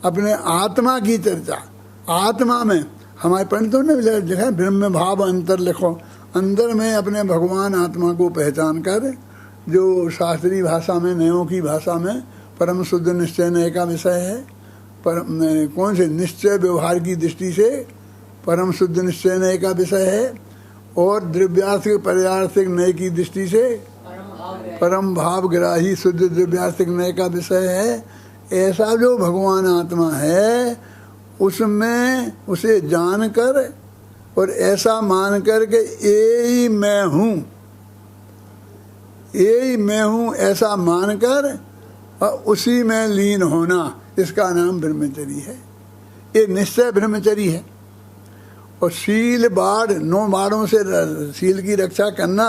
S1: अपने आत्मा की चर्चा, आत्मा में हमारे पंडितों ने लिखा है ब्रह्म भाव अंतर लिखो, अंदर में अपने भगवान आत्मा को पहचान कर, जो शास्त्रीय भाषा में, नयों की भाषा में परम शुद्ध निश्चय नय का विषय है। कौन से निश्चय व्यवहार की दृष्टि से परम शुद्ध निश्चय नय का विषय है, और द्रव्यार्थिक पर्यार्थिक नय की दृष्टि से परम भाव ग्राही शुद्ध द्रव्यार्थिक नय का विषय है। ऐसा जो भगवान आत्मा है उसमें उसे जानकर और ऐसा मानकर के यही मैं हूँ, यही मैं हूँ ऐसा मानकर और उसी में लीन होना, इसका नाम ब्रह्मचर्य है। ये निश्चय ब्रह्मचर्य है। और शील बाढ़, 9 बाढ़ों से शील की रक्षा करना,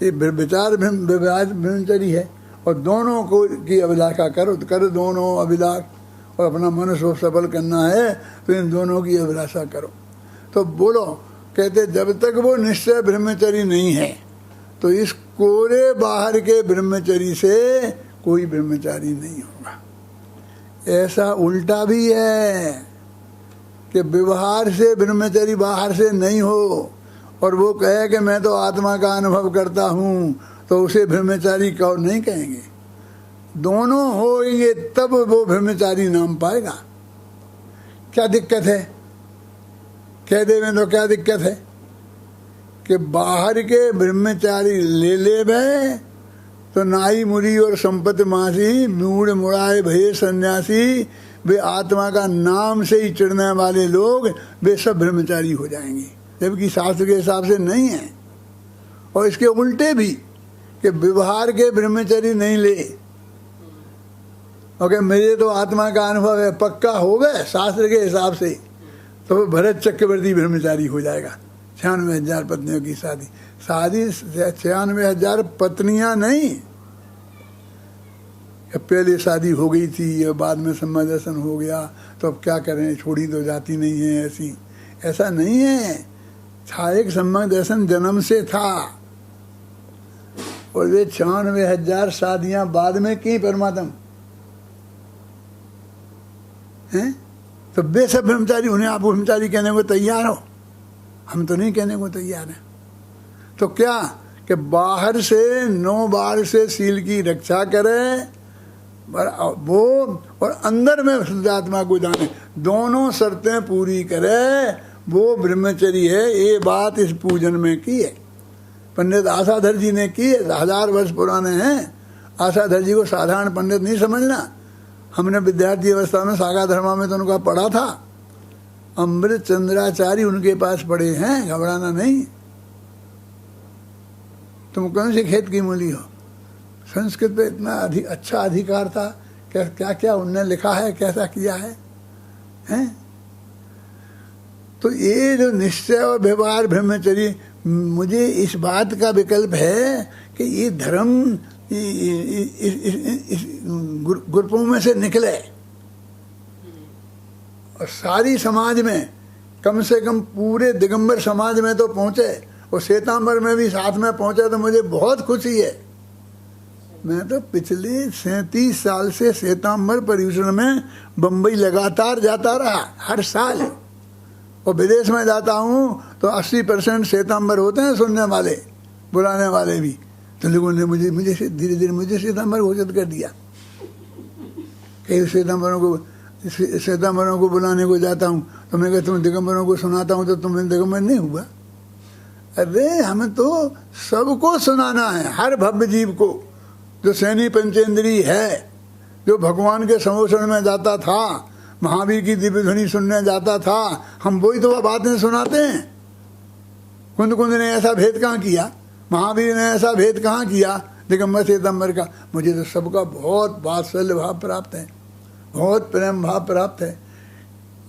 S1: ये विचार ब्रह्मचर्य है। और दोनों को की अभिलाषा करो तो करो, दोनों अभिलाष, और अपना मनुष्य सफल करना है तो इन दोनों की अभिलाषा करो। तो बोलो, कहते जब तक वो निश्चय ब्रह्मचर्य नहीं है तो इस कोरे बाहर के ब्रह्मचर्य से कोई ब्रह्मचारी नहीं होगा। ऐसा उल्टा भी है कि व्यवहार से ब्रह्मचर्य बाहर से नहीं हो और वो कहे कि मैं तो आत्मा का अनुभव करता हूँ, तो उसे ब्रह्मचारी कहो नहीं कहेंगे। दोनों होंगे तब वो ब्रह्मचारी नाम पाएगा। क्या दिक्कत है? कह दे में तो क्या दिक्कत है कि बाहर के ब्रह्मचारी ले भय तो नाई मुरी और संपत्ति मासी मूढ़ मुड़ाए भये सन्यासी, वे आत्मा का नाम से ही चिढ़ने वाले लोग वे सब ब्रह्मचारी हो जाएंगे, जबकि शास्त्र के हिसाब से नहीं है। और इसके उल्टे भी कि व्यवहार के ब्रह्मचारी नहीं ले, ओके मेरे तो आत्मा का अनुभव है, पक्का हो गए शास्त्र के हिसाब से, तो भरत चक्रवर्ती ब्रह्मचारी हो जाएगा। 96,000 पत्नियों की शादी 96,000 पत्नियां नहीं, पहले शादी हो गई थी या बाद में सम्मा दर्शन हो गया तो अब क्या करें, छोड़ी तो जाती नहीं है, ऐसा नहीं है। था एक सम्मा दर्शन जन्म से था और वे 96,000 शादियां बाद में की परमात्मा हैं, तो वे सब ब्रह्मचारी, उन्हें आप ब्रह्मचारी कहने को तैयार हो? हम तो नहीं कहने को तैयार हैं। तो क्या कि बाहर से 9 बार से सील की रक्षा करे वो और अंदर में शुद्धात्मा को जाने, दोनों शर्तें पूरी करे, वो ब्रह्मचर्य है। ये बात इस पूजन में की है पंडित आशाधर जी ने की है, 1000 वर्ष पुराने हैं। आशाधर जी को साधारण पंडित नहीं समझना, हमने विद्यार्थी अवस्था में सागा धर्मा में तो उनका पढ़ा था, अमृत चंद्राचार्य उनके पास पढ़े हैं, घबराना नहीं। तुम कौन सी खेत की मूली हो? संस्कृत पे इतना अच्छा अधिकार था, क्या क्या उनने लिखा है, कैसा किया है, हैं? तो ये जो निश्चय और व्यवहार ब्रह्मचर्य, मुझे इस बात का विकल्प है कि ये धर्म इस ग्रुपों में से निकले और सारी समाज में, कम से कम पूरे दिगंबर समाज में तो पहुंचे और श्वेतांबर में भी साथ में पहुंचे, तो मुझे बहुत खुशी है। मैं तो पिछले 37 साल से श्वेतांबर पर्यूषण में बम्बई लगातार जाता रहा, हर साल, और विदेश में जाता हूँ तो 80% श्वेतांबर होते हैं सुनने वाले, बुलाने वाले भी। तो लोगों ने मुझे धीरे धीरे मुझे श्वेतांबर घोषित कर दिया। कई श्वेतांबरों को बुलाने को जाता हूँ तो मैं कहता हूँ दिगंबरों को सुनाता हूँ, तो तुम्हें दिगंबर नहीं हुआ? अरे हमें तो सबको सुनाना है, हर भव्य जीव को, जो सैनी पंचेंद्री है, जो भगवान के समोषण में जाता था, महावीर की दिव्य ध्वनि सुनने जाता था, हम वही तो बातें सुनाते हैं। कुंद ने ऐसा भेद कहाँ किया, महावीर ने ऐसा भेद कहाँ किया दिगंबर श्वेतांबर का? मुझे तो सबका बहुत वात्सल्य भाव प्राप्त है, बहुत प्रेम भाव प्राप्त है।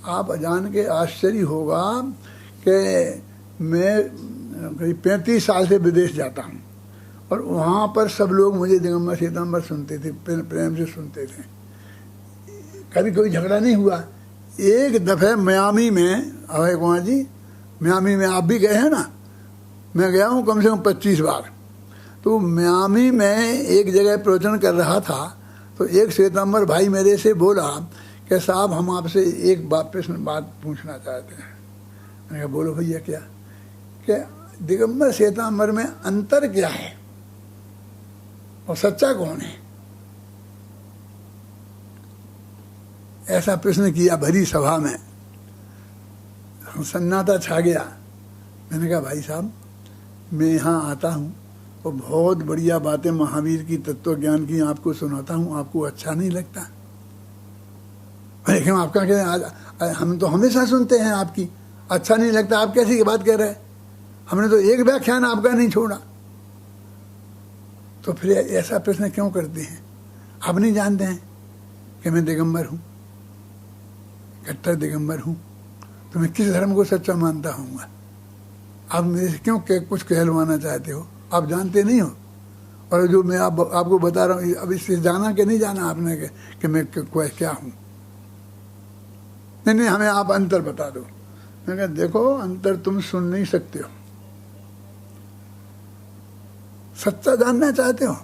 S1: आप जान के आश्चर्य होगा कि मैं करीब 35 साल से विदेश जाता हूँ और वहाँ पर सब लोग मुझे दिगंबर श्वेतांबर सुनते थे, प्रेम से सुनते थे, कभी कोई झगड़ा नहीं हुआ। एक दफ़े मियामी में, अभय कुमार जी, मियामी में आप भी गए हैं ना, मैं गया हूँ कम से कम 25 बार। तो मियामी में एक जगह प्रवचन कर रहा था तो एक श्वेतांबर भाई मेरे से बोला कि साहब हम आपसे एक बात पूछना चाहते हैं। मैंने कहा बोलो भैया क्या? कि दिगंबर श्वेतांबर में अंतर क्या है और सच्चा कौन है? ऐसा प्रश्न किया भरी सभा में, सन्नाटा छा गया। मैंने कहा भाई साहब मैं यहाँ आता हूँ और बहुत बढ़िया बातें महावीर की तत्व ज्ञान की आपको सुनाता हूँ, आपको अच्छा नहीं लगता? लेकिन आपका क्या, हम तो हमेशा सुनते हैं आपकी, अच्छा नहीं लगता? आप कैसी बात कह रहे हैं? हमने तो एक व्याख्यान आपका नहीं छोड़ा। तो फिर ऐसा प्रश्न क्यों करते हैं? आप नहीं जानते हैं कि मैं दिगंबर हूँ, कट्टर दिगंबर हूँ, तो मैं किस धर्म को सच्चा मानता हूँ? आप मेरे से क्यों कुछ कहलवाना चाहते हो? आप जानते नहीं हो। और जो मैं आपको बता रहा हूँ, अब इससे जाना कि नहीं जाना आपने कि मैं क्या हूँ? नहीं हमें आप अंतर बता दो। मैं कहा देखो अंतर तुम सुन नहीं सकते हो, सच्चा जानना चाहते हो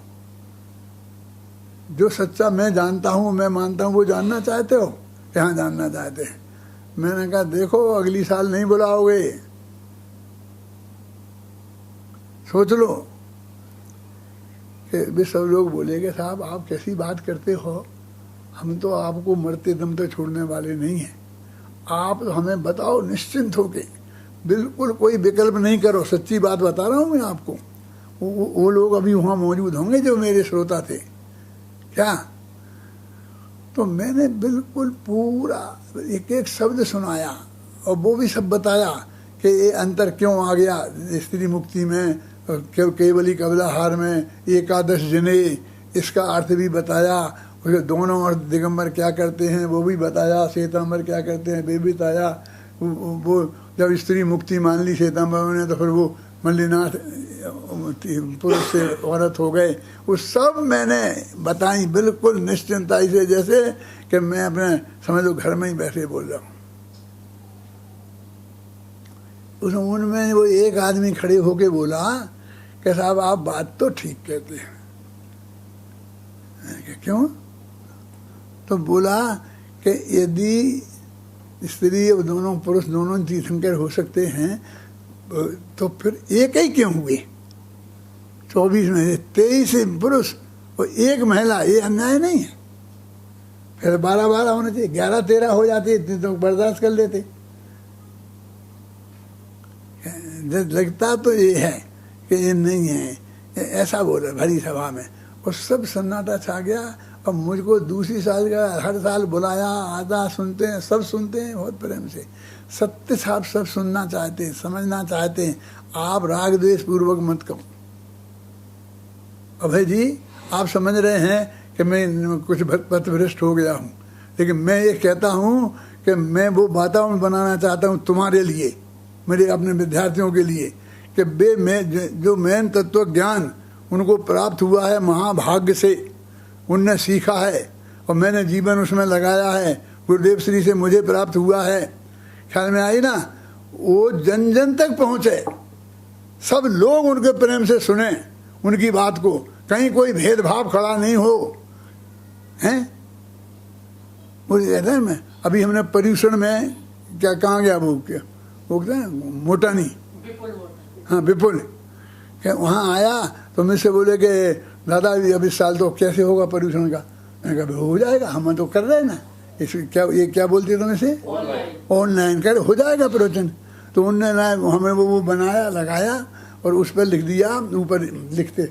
S1: जो सच्चा मैं जानता हूँ, मैं मानता हूँ, वो जानना चाहते हो? यहाँ जानना चाहते हैं। मैंने कहा देखो अगली साल नहीं बुलाओगे, सोच लो। कि वे सब लोग बोले कि साहब आप कैसी बात करते हो, हम तो आपको मरते दम तक छोड़ने वाले नहीं हैं, आप हमें बताओ निश्चिंत होके, बिल्कुल कोई विकल्प नहीं करो, सच्ची बात बता रहा हूँ मैं आपको। वो लोग अभी वहाँ मौजूद होंगे जो मेरे श्रोता थे क्या। तो मैंने बिल्कुल पूरा एक एक शब्द सुनाया और वो भी सब बताया कि ये अंतर क्यों आ गया स्त्री मुक्ति में, केवली कबलाहार में, एकादश जने, इसका अर्थ भी बताया। उसके दोनों अर्थ दिगंबर क्या करते हैं वो भी बताया, श्वेतांबर क्या करते हैं वे भी बताया। वो जब स्त्री मुक्ति मान ली श्वेतांबर ने तो फिर वो मल्लीनाथ पुरुष से औरत हो गए। वो सब मैंने बताई बिल्कुल निश्चिंता से, जैसे कि मैं अपने समझ लो घर में ही बैठे बोल रहा हूँ। उनमें वो एक आदमी खड़े होके बोला कि साहब आप बात तो ठीक कहते हैं। क्यों? तो बोला कि यदि स्त्री और दोनों पुरुष दोनों तीर्थंकर हो सकते हैं तो फिर एक ही क्यों हुए? 24 में 23 पुरुष और एक महिला, ये अन्याय नहीं है? फिर 12-12 होने चाहिए, 11-13 हो जाते, इतने तो बर्दाश्त कर लेते। लगता तो ये है कि ये नहीं है, ऐसा बोला भरी सभा में, और सब सन्नाटा छा गया। और मुझको दूसरी साल का हर साल बुलाया, आधा सुनते हैं, सब सुनते हैं बहुत प्रेम से, सत्य साफ सब सुनना चाहते हैं, समझना चाहते हैं। आप राग द्वेष पूर्वक मत कहो। अभय जी आप समझ रहे हैं कि मैं कुछ पथभ्रष्ट हो गया हूँ, लेकिन मैं ये कहता हूँ कि मैं वो वातावरण बनाना चाहता हूँ तुम्हारे लिए, मेरे अपने विद्यार्थियों के लिए, कि वे में जो मेन तत्व ज्ञान उनको प्राप्त हुआ है महाभाग्य से, उनने सीखा है और मैंने जीवन उसमें लगाया है, गुरुदेव श्री से मुझे प्राप्त हुआ है, ख्याल में आई ना, वो जन जन तक पहुँचे, सब लोग उनके प्रेम से सुने उनकी बात को, कहीं कोई भेदभाव खड़ा नहीं हो। हैं वो कहते हैं मैं अभी हमने पर्यूषण में क्या कहाँ गया वो कहते हैं मोटानी, हाँ विपुल, क्या वहाँ आया तो मुझसे बोले कि दादा अब इस साल तो कैसे होगा पर्यूषण का। मैंने कहा हो जाएगा, हम तो कर रहे हैं ना, इस क्या ये क्या बोलते तुम इसे ऑनलाइन कर हो जाएगा प्रवचन। तो उनने हमें वो बनाया लगाया और उस पर लिख दिया, ऊपर लिखते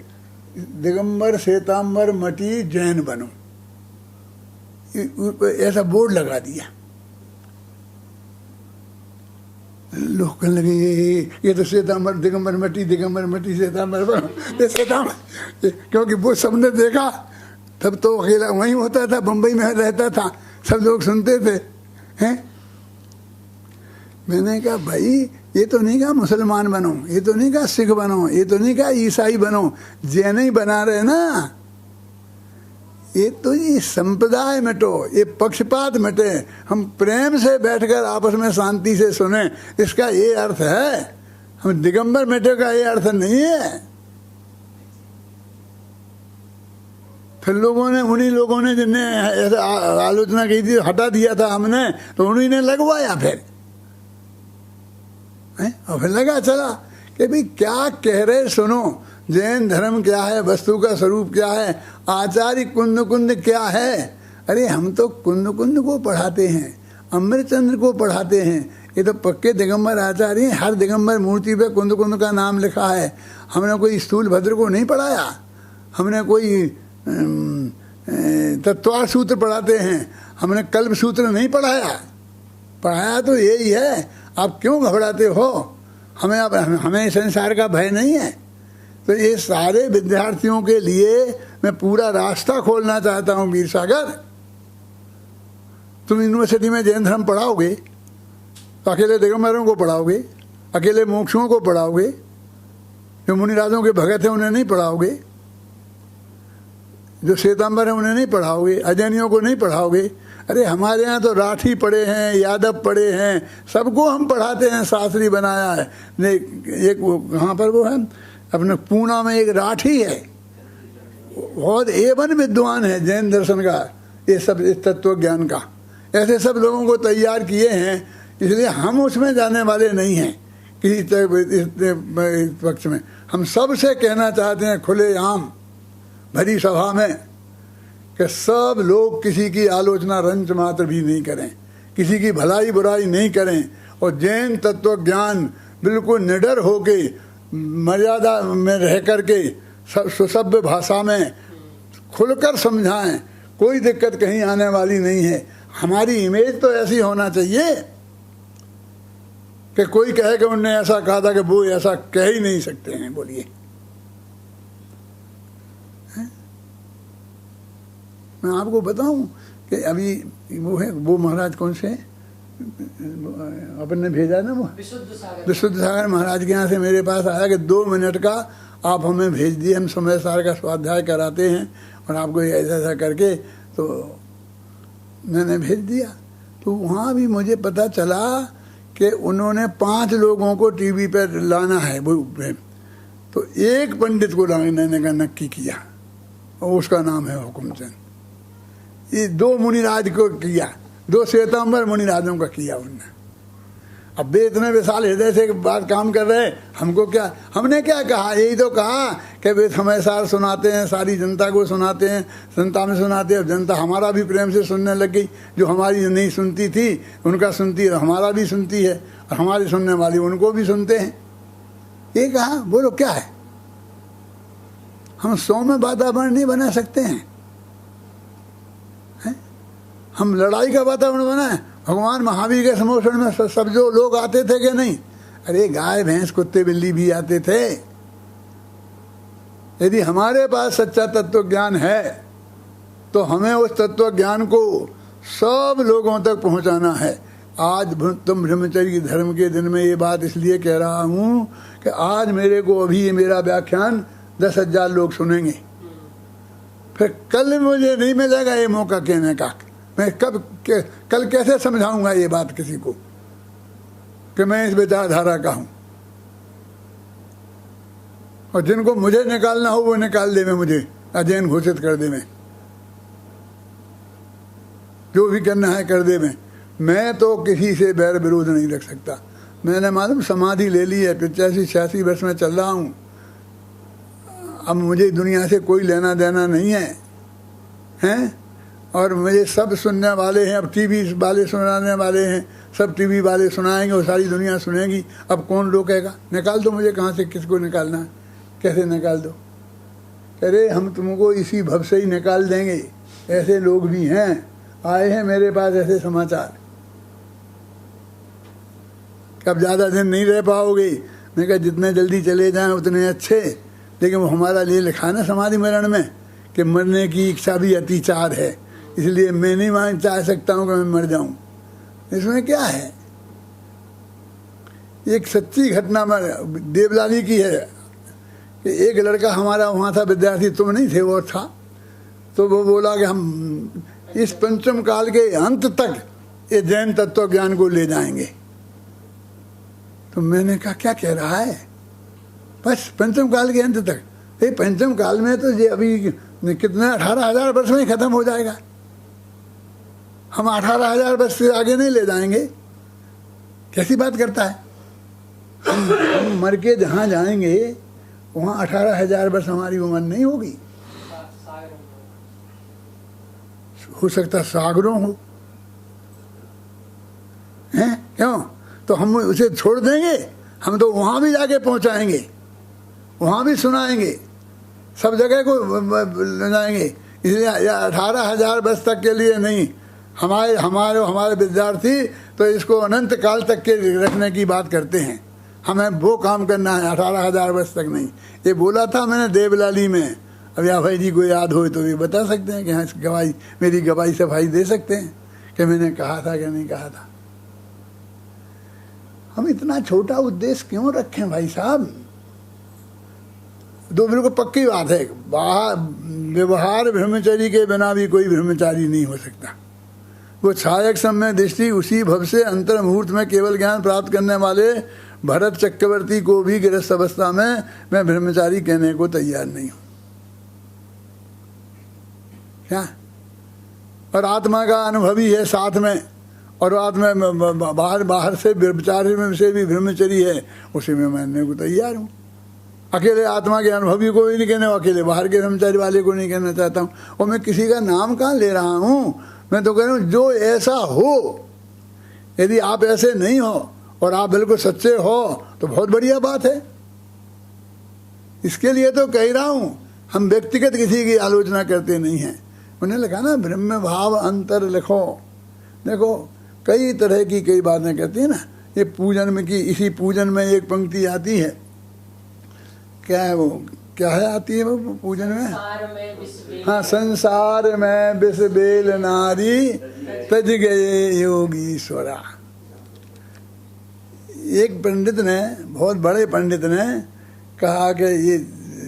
S1: दिगंबर श्वेतांबर मटी जैन बनो, ऐसा बोर्ड लगा दिया। लोग कहने लगे ये तो श्वेतांबर दिगंबर मटी श्वेतांबर बनो, ये श्वेतांबर, क्योंकि वो सबने देखा। तब तो अकेला वहीं होता था, बम्बई में रहता था, सब लोग सुनते थे। हैं मैंने कहा भाई ये तो नहीं कहा मुसलमान बनो, ये तो नहीं कहा सिख बनो, ये तो नहीं कहा ईसाई बनो, जैन ही बना रहे ना। ये तो ये संप्रदाय मिटो, ये पक्षपात मिटे, हम प्रेम से बैठकर आपस में शांति से सुने, इसका ये अर्थ है। हम दिगंबर मिटे का ये अर्थ नहीं है। फिर लोगों ने, उन्हीं लोगों ने जिनने ऐसा आलोचना की थी हटा दिया था हमने, तो उन्हीं ने लगवाया फिर और फिर लगा चला कि भाई क्या कह रहे सुनो, जैन धर्म क्या है, वस्तु का स्वरूप क्या है, आचार्य कुंद कुंद क्या है। अरे हम तो कुंद कुंद को पढ़ाते हैं, अमृतचंद्र को पढ़ाते हैं, ये तो पक्के दिगंबर आचार्य हैं। हर दिगंबर मूर्ति पे कुंद कुंद का नाम लिखा है। हमने कोई स्थूल भद्र को नहीं पढ़ाया, हमने कोई तत्वार सूत्र पढ़ाते हैं, हमने कल्प सूत्र नहीं पढ़ाया। पढ़ाया तो यही है। आप क्यों घबराते हो? हमें संसार का भय नहीं है। तो ये सारे विद्यार्थियों के लिए मैं पूरा रास्ता खोलना चाहता हूँ। वीर सागर, तुम यूनिवर्सिटी में जैन धर्म पढ़ाओगे तो अकेले दिगंबरों को पढ़ाओगे, अकेले मोक्षों को पढ़ाओगे, जो मुनिराजों के भगत हैं उन्हें नहीं पढ़ाओगे, जो श्वेतांबर हैं उन्हें नहीं पढ़ाओगे, अजैनियों को नहीं पढ़ाओगे। अरे हमारे यहाँ तो राठी पढ़े हैं, यादव पढ़े हैं, सबको हम पढ़ाते हैं, शास्त्री बनाया है। एक वो कहाँ पर वो है अपने पूना में एक राठी है, बहुत A1 विद्वान है जैन दर्शन का, ये सब इस तत्व ज्ञान का, ऐसे सब लोगों को तैयार किए हैं। इसलिए हम उसमें जाने वाले नहीं हैं किसी इस पक्ष में। हम सबसे कहना चाहते हैं खुले आम भरी सभा में कि सब लोग किसी की आलोचना रंच मात्र भी नहीं करें, किसी की भलाई बुराई नहीं करें, और जैन तत्व ज्ञान बिल्कुल निडर होके मर्यादा में रह करके सुसभ्य भाषा में खुलकर समझाएं। कोई दिक्कत कहीं आने वाली नहीं है। हमारी इमेज तो ऐसी होना चाहिए कि कोई कहे कि उनने ऐसा कहा था कि वो ऐसा कह ही नहीं सकते हैं। बोलिए, मैं आपको बताऊं कि अभी वो है, वो महाराज कौन से अपन ने भेजा ना, वो विशुद्ध सागर महाराज के यहाँ से मेरे पास आया कि 2 मिनट का आप हमें भेज दिए, हम समय सार का स्वाध्याय कराते हैं और आपको ऐसा ऐसा करके, तो मैंने भेज दिया। तो वहाँ भी मुझे पता चला कि उन्होंने 5 लोगों को टीवी पर लाना है, वो तो एक पंडित को लाने का नक्की किया और उसका नाम है हुकुमचंद। ये 2 मुनिराज को किया, 2 श्वेतांबर मुनिराजों का किया उन्होंने। अब वे इतने विशाल हृदय से बात काम कर रहे, हमको क्या, हमने क्या कहा, यही तो कहा कि वे समय सार सुनाते हैं, सारी जनता को सुनाते हैं, जनता में सुनाते हैं। जनता हमारा भी प्रेम से सुनने लग गई, जो हमारी नहीं सुनती थी उनका सुनती है, हमारा भी सुनती है, और हमारी सुनने वाली उनको भी सुनते हैं। ये कहा, बोलो क्या है, हम 100 में वातावरण नहीं बना सकते हैं? हम लड़ाई का वातावरण बनाए? भगवान महावीर के समोषण में सब जो लोग आते थे कि नहीं? अरे गाय भैंस कुत्ते बिल्ली भी आते थे। यदि हमारे पास सच्चा तत्व ज्ञान है तो हमें उस तत्व ज्ञान को सब लोगों तक पहुंचाना है। आज तुम ब्रह्मचर्य धर्म के दिन में ये बात इसलिए कह रहा हूं कि आज मेरे को अभी ये मेरा व्याख्यान 10,000 लोग सुनेंगे, फिर कल मुझे नहीं मिलेगा ये मौका कहने का। मैं कल कैसे समझाऊंगा ये बात किसी को कि मैं इस विचारधारा का हूं? और जिनको मुझे निकालना हो वो निकाल दे, मैं मुझे अजैन घोषित कर दे, मैं जो भी करना है कर दे। मैं तो किसी से बैर विरोध नहीं रख सकता। मैंने मालूम समाधि ले ली है, 85-86 वर्ष में चल रहा हूं। अब मुझे दुनिया से कोई लेना देना नहीं है, हैं? और मुझे सब सुनने वाले हैं, अब टीवी वाले सुनाने वाले हैं, सब टीवी वाले सुनाएंगे और सारी दुनिया सुनेगी। अब कौन रोकेगा? निकाल दो मुझे, कहाँ से किसको निकालना है, कैसे निकाल दो? अरे हम तुमको इसी भव से ही निकाल देंगे। ऐसे लोग भी हैं, आए हैं मेरे पास ऐसे समाचार। अब ज़्यादा दिन नहीं रह पाओगे। मैं कहा जितने जल्दी चले जाएं उतने अच्छे, लेकिन वो हमारा लिए लिखा ना समाधि मरण में कि मरने की इच्छा भी अतिचार है, इसलिए मैं नहीं चाह सकता हूं कि मैं मर जाऊं। इसमें क्या है? एक सच्ची घटना में देवलाली की है कि एक लड़का हमारा वहाँ था विद्यार्थी, तुम नहीं थे वो था, तो वो बोला कि हम इस पंचम काल के अंत तक ये जैन तत्व ज्ञान को ले जाएंगे। तो मैंने कहा क्या कह रहा है? बस पंचम काल के अंत तक? ये पंचम काल में तो ये अभी कितना 18,000 वर्ष में ही खत्म हो जाएगा। हम 18,000 वर्ष से आगे नहीं ले जाएंगे। कैसी बात करता है? हम मर के जहाँ जाएंगे वहाँ 18,000 वर्ष हमारी उम्र नहीं होगी। हो सकता सागरों हो, हैं? क्यों? तो हम उसे छोड़ देंगे? हम तो वहाँ भी जाके पहुँचाएंगे, वहाँ भी सुनाएंगे, सब जगह को ले जाएंगे। इसलिए 18,000 वर्ष तक के लिए नहीं। हमारे विद्यार्थी तो इसको अनंत काल तक के रखने की बात करते हैं। हमें वो काम करना है, 18,000 वर्ष तक नहीं। ये बोला था मैंने देवलाली में। अब या भाई जी को याद हो तो ये बता सकते हैं कि हाँ गवाही, मेरी गवाही से भाई दे सकते हैं कि मैंने कहा था कि नहीं कहा था। हम इतना छोटा उद्देश्य क्यों रखें भाई साहब? दो बिल्कुल पक्की बात है, व्यवहार ब्रह्मचर्य के बिना भी कोई ब्रह्मचारी नहीं हो सकता। वो छायक समय दृष्टि उसी भव से अंतर मुहूर्त में केवल ज्ञान प्राप्त करने वाले भरत चक्रवर्ती को भी गृहस्थ अवस्था में मैं ब्रह्मचारी कहने को तैयार नहीं हूँ। क्या? और आत्मा का अनुभव ही है साथ में, और आत्मा बाहर से विचार में से भी ब्रह्मचरी है, उसी में मानने को तैयार हूँ। अकेले आत्मा के अनुभवी को ही नहीं कहने, अकेले बाहर के ब्रह्मचारी वाले को नहीं कहना चाहता हूँ। और मैं किसी का नाम कहाँ ले रहा हूँ, मैं तो कह रहा हूँ जो ऐसा हो। यदि आप ऐसे नहीं हो और आप बिल्कुल सच्चे हो तो बहुत बढ़िया बात है। इसके लिए तो कह रहा हूँ, हम व्यक्तिगत किसी की आलोचना करते नहीं हैं। उन्हें लिखा ना ब्रह्म भाव अंतर लिखो। देखो कई तरह की कई बातें कहती है ना, ये पूजन में की, इसी पूजन में एक पंक्ति आती है, क्या है वो, क्या है आती है वो पूजन में? हाँ, संसार में विष बेल नारी तज गए योगीश्वरा। एक पंडित ने, बहुत बड़े पंडित ने कहा कि ये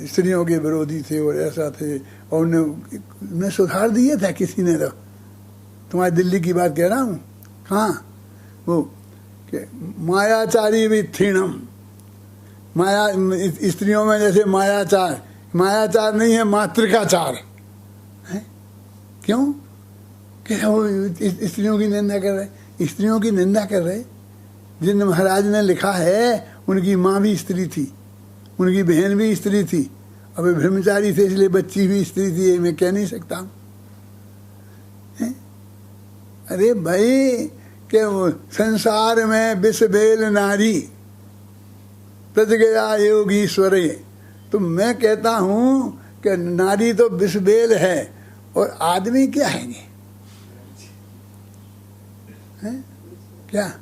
S1: स्त्रियों के विरोधी थे और ऐसा थे, और उन्हें सुधार दिए थे किसी ने। तो तुम्हारी दिल्ली की बात कह रहा हूँ, हाँ वो कि मायाचारी विथीणम, माया स्त्रियों में जैसे मायाचार, मायाचार नहीं है मातृकाचार है। क्यों? कि वो स्त्रियों की निंदा कर रहे, स्त्रियों की निंदा कर रहे। जिन महाराज ने लिखा है उनकी माँ भी स्त्री थी, उनकी बहन भी स्त्री थी, अब वे ब्रह्मचारी थे इसलिए बच्ची भी स्त्री थी, ये मैं कह नहीं सकता हूँ। अरे भाई के संसार में विष बेल नारी तज गया योगीश्वर। तो मैं कहता हूँ कि नारी तो विष बेल है और आदमी क्या है क्या?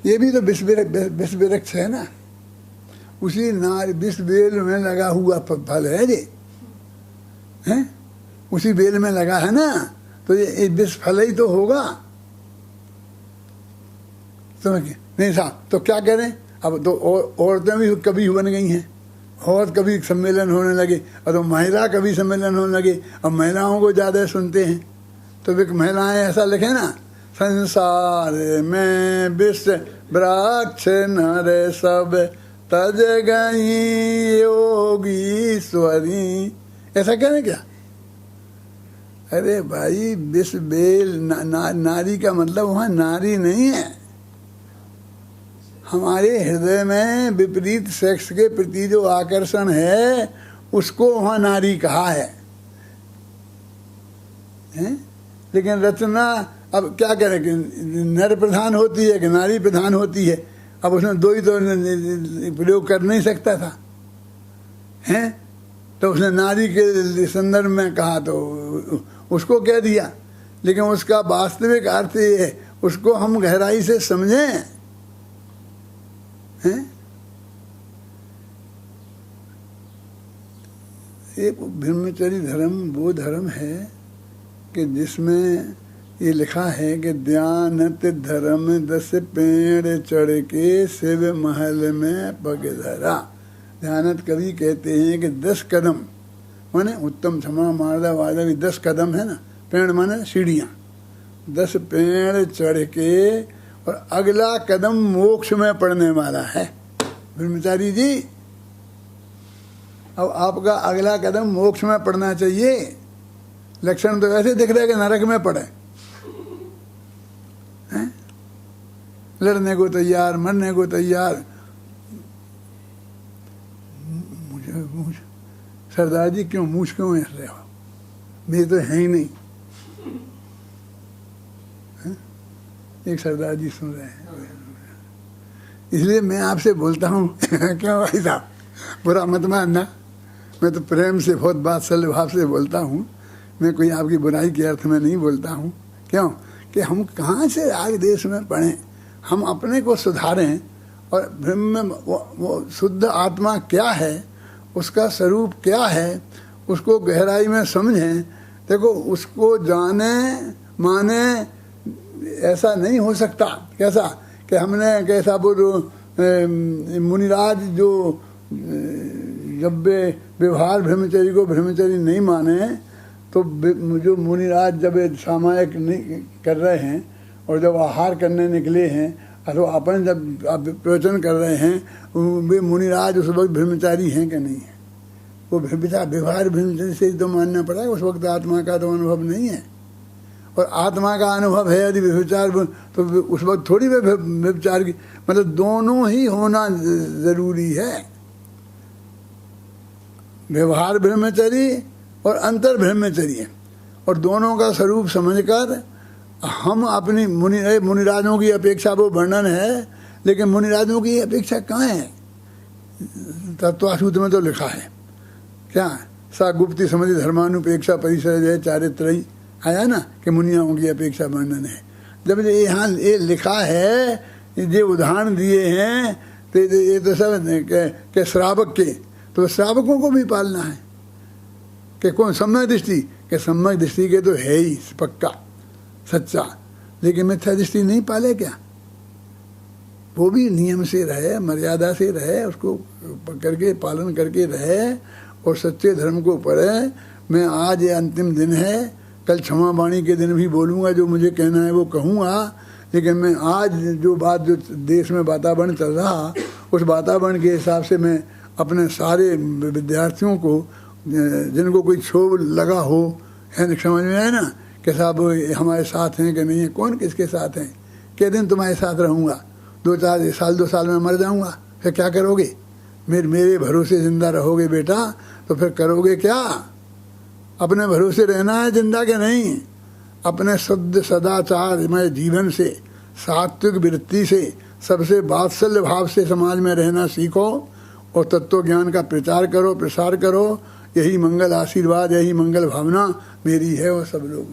S1: ये भी तो विष वृक्ष है ना, उसी नारी विष बेल में लगा हुआ फल है ये, हैं? उसी बेल में लगा है ना, तो ये विष फल ही तो होगा। समझ गए? नहीं साहब, तो क्या करें अब? तो औरतें भी कभी बन गई हैं, और कभी सम्मेलन होने लगे, और तो महिला कभी सम्मेलन होने लगे, अब महिलाओं को ज़्यादा सुनते हैं। तो वे महिलाएं ऐसा लिखे ना, संसार में विष वृक्ष नर सब तज गई योगीश्वरी, ऐसा करें क्या? अरे भाई विष बेल नारी का मतलब वहाँ नारी नहीं है। हमारे हृदय में विपरीत सेक्स के प्रति जो आकर्षण है उसको वहाँ नारी कहा है? लेकिन रचना अब क्या करें कि नर प्रधान होती है कि नारी प्रधान होती है? अब उसने दो ही तो प्रयोग कर नहीं सकता था, हैं? तो उसने नारी के संदर्भ में कहा तो उसको कह दिया, लेकिन उसका वास्तविक अर्थ ये है, उसको हम गहराई से समझें, हैं? एक ब्रह्मचर्य धर्म वो धर्म है कि जिसमें ये लिखा है कि ध्यानत धर्म 10 पेड़ चढ़ के शिव महल में पग धरा। ध्यानत कवि कहते हैं कि 10 कदम माने उत्तम क्षमा मार्दा वादा भी 10 कदम है ना, पेड़ माने सीढ़ियाँ, 10 पेड़ चढ़ के और अगला कदम मोक्ष में पड़ने वाला है। ब्रह्मचारी जी, अब आपका अगला कदम मोक्ष में पड़ना चाहिए। लक्षण तो ऐसे दिख रहा है कि नरक में पड़े, हैं? लड़ने को तैयार, मरने को तैयार। मुझे सरदार जी क्यों मूछ क्यों हंस रहे हो? मेरे तो है ही नहीं। एक सरदार जी सुन रहे हैं, इसलिए मैं आपसे बोलता हूँ क्यों भाई साहब, बुरा मत मानना, मैं तो प्रेम से बहुत वात्सल्य भाव से बोलता हूँ, मैं कोई आपकी बुराई के अर्थ में नहीं बोलता हूँ। क्यों कि हम कहाँ से राग देश में पढ़ें, हम अपने को सुधारें और ब्रह्म वो शुद्ध आत्मा क्या है, उसका स्वरूप क्या है, उसको गहराई में समझें। देखो उसको जाने माने ऐसा नहीं हो सकता। कैसा कि हमने कैसा वो मुनिराज जो जब वे व्यवहार ब्रह्मचर्य को ब्रह्मचर्य नहीं माने, तो जो मुनिराज जब सामायिक नहीं कर रहे हैं और जब आहार करने निकले हैं अथवा अपन जब प्रवचन कर रहे हैं, वे मुनिराज उस वक्त ब्रह्मचारी हैं कि नहीं है? वो व्यवहार भिन्न से तो मानना पड़ा, उस वक्त आत्मा का तो अनुभव नहीं है। और आत्मा का अनुभव है यदि व्यभिचार, तो उस वक्त थोड़ी व्यभिचार की, मतलब दोनों ही होना जरूरी है। व्यवहार ब्रह्मचर्य और अंतर ब्रह्मचर्य, और दोनों का स्वरूप समझकर हम अपनी मुनिराजों की अपेक्षा, वो वर्णन है, लेकिन मुनिराजों की अपेक्षा कहाँ है? तत्वासूत्र में तो लिखा है क्या, सा गुप्ति समझ धर्मानुपेक्षा परिसर जय चारित्रयी आया ना, कि मुनियों की अपेक्षा वर्णन है। जब ये यहाँ ये लिखा है, ये उदाहरण दिए हैं, तो ये तो सब के श्रावक के, तो श्रावकों को भी पालना है कि कौन सम्यक दृष्टि, के सम्यक दृष्टि के तो है ही पक्का सच्चा, लेकिन मिथ्या दृष्टि नहीं पाले क्या? वो भी नियम से रहे, मर्यादा से रहे, उसको करके पालन करके रहे और सच्चे धर्म को पढ़े। मैं आज ये अंतिम दिन है, कल क्षमा वाणी के दिन भी बोलूँगा, जो मुझे कहना है वो कहूँगा, लेकिन मैं आज जो बात, जो देश में वातावरण चल रहा, उस वातावरण के हिसाब से मैं अपने सारे विद्यार्थियों को, जिनको कोई क्षोभ लगा हो, है समझ में आए ना, कि साहब हमारे साथ हैं कि नहीं है, कौन किसके साथ हैं, क्या दिन तुम्हारे साथ रहूँगा, 2 साल में मर जाऊँगा, फिर क्या करोगे? मेरे भरोसे जिंदा रहोगे बेटा, तो फिर करोगे क्या? अपने भरोसे रहना है जिंदा के नहीं, अपने शुद्ध सदाचारमय जीवन से, सात्विक वृत्ति से, सबसे वात्सल्य भाव से समाज में रहना सीखो और तत्व ज्ञान का प्रचार करो, प्रसार करो। यही मंगल आशीर्वाद, यही मंगल भावना मेरी है और सब लोग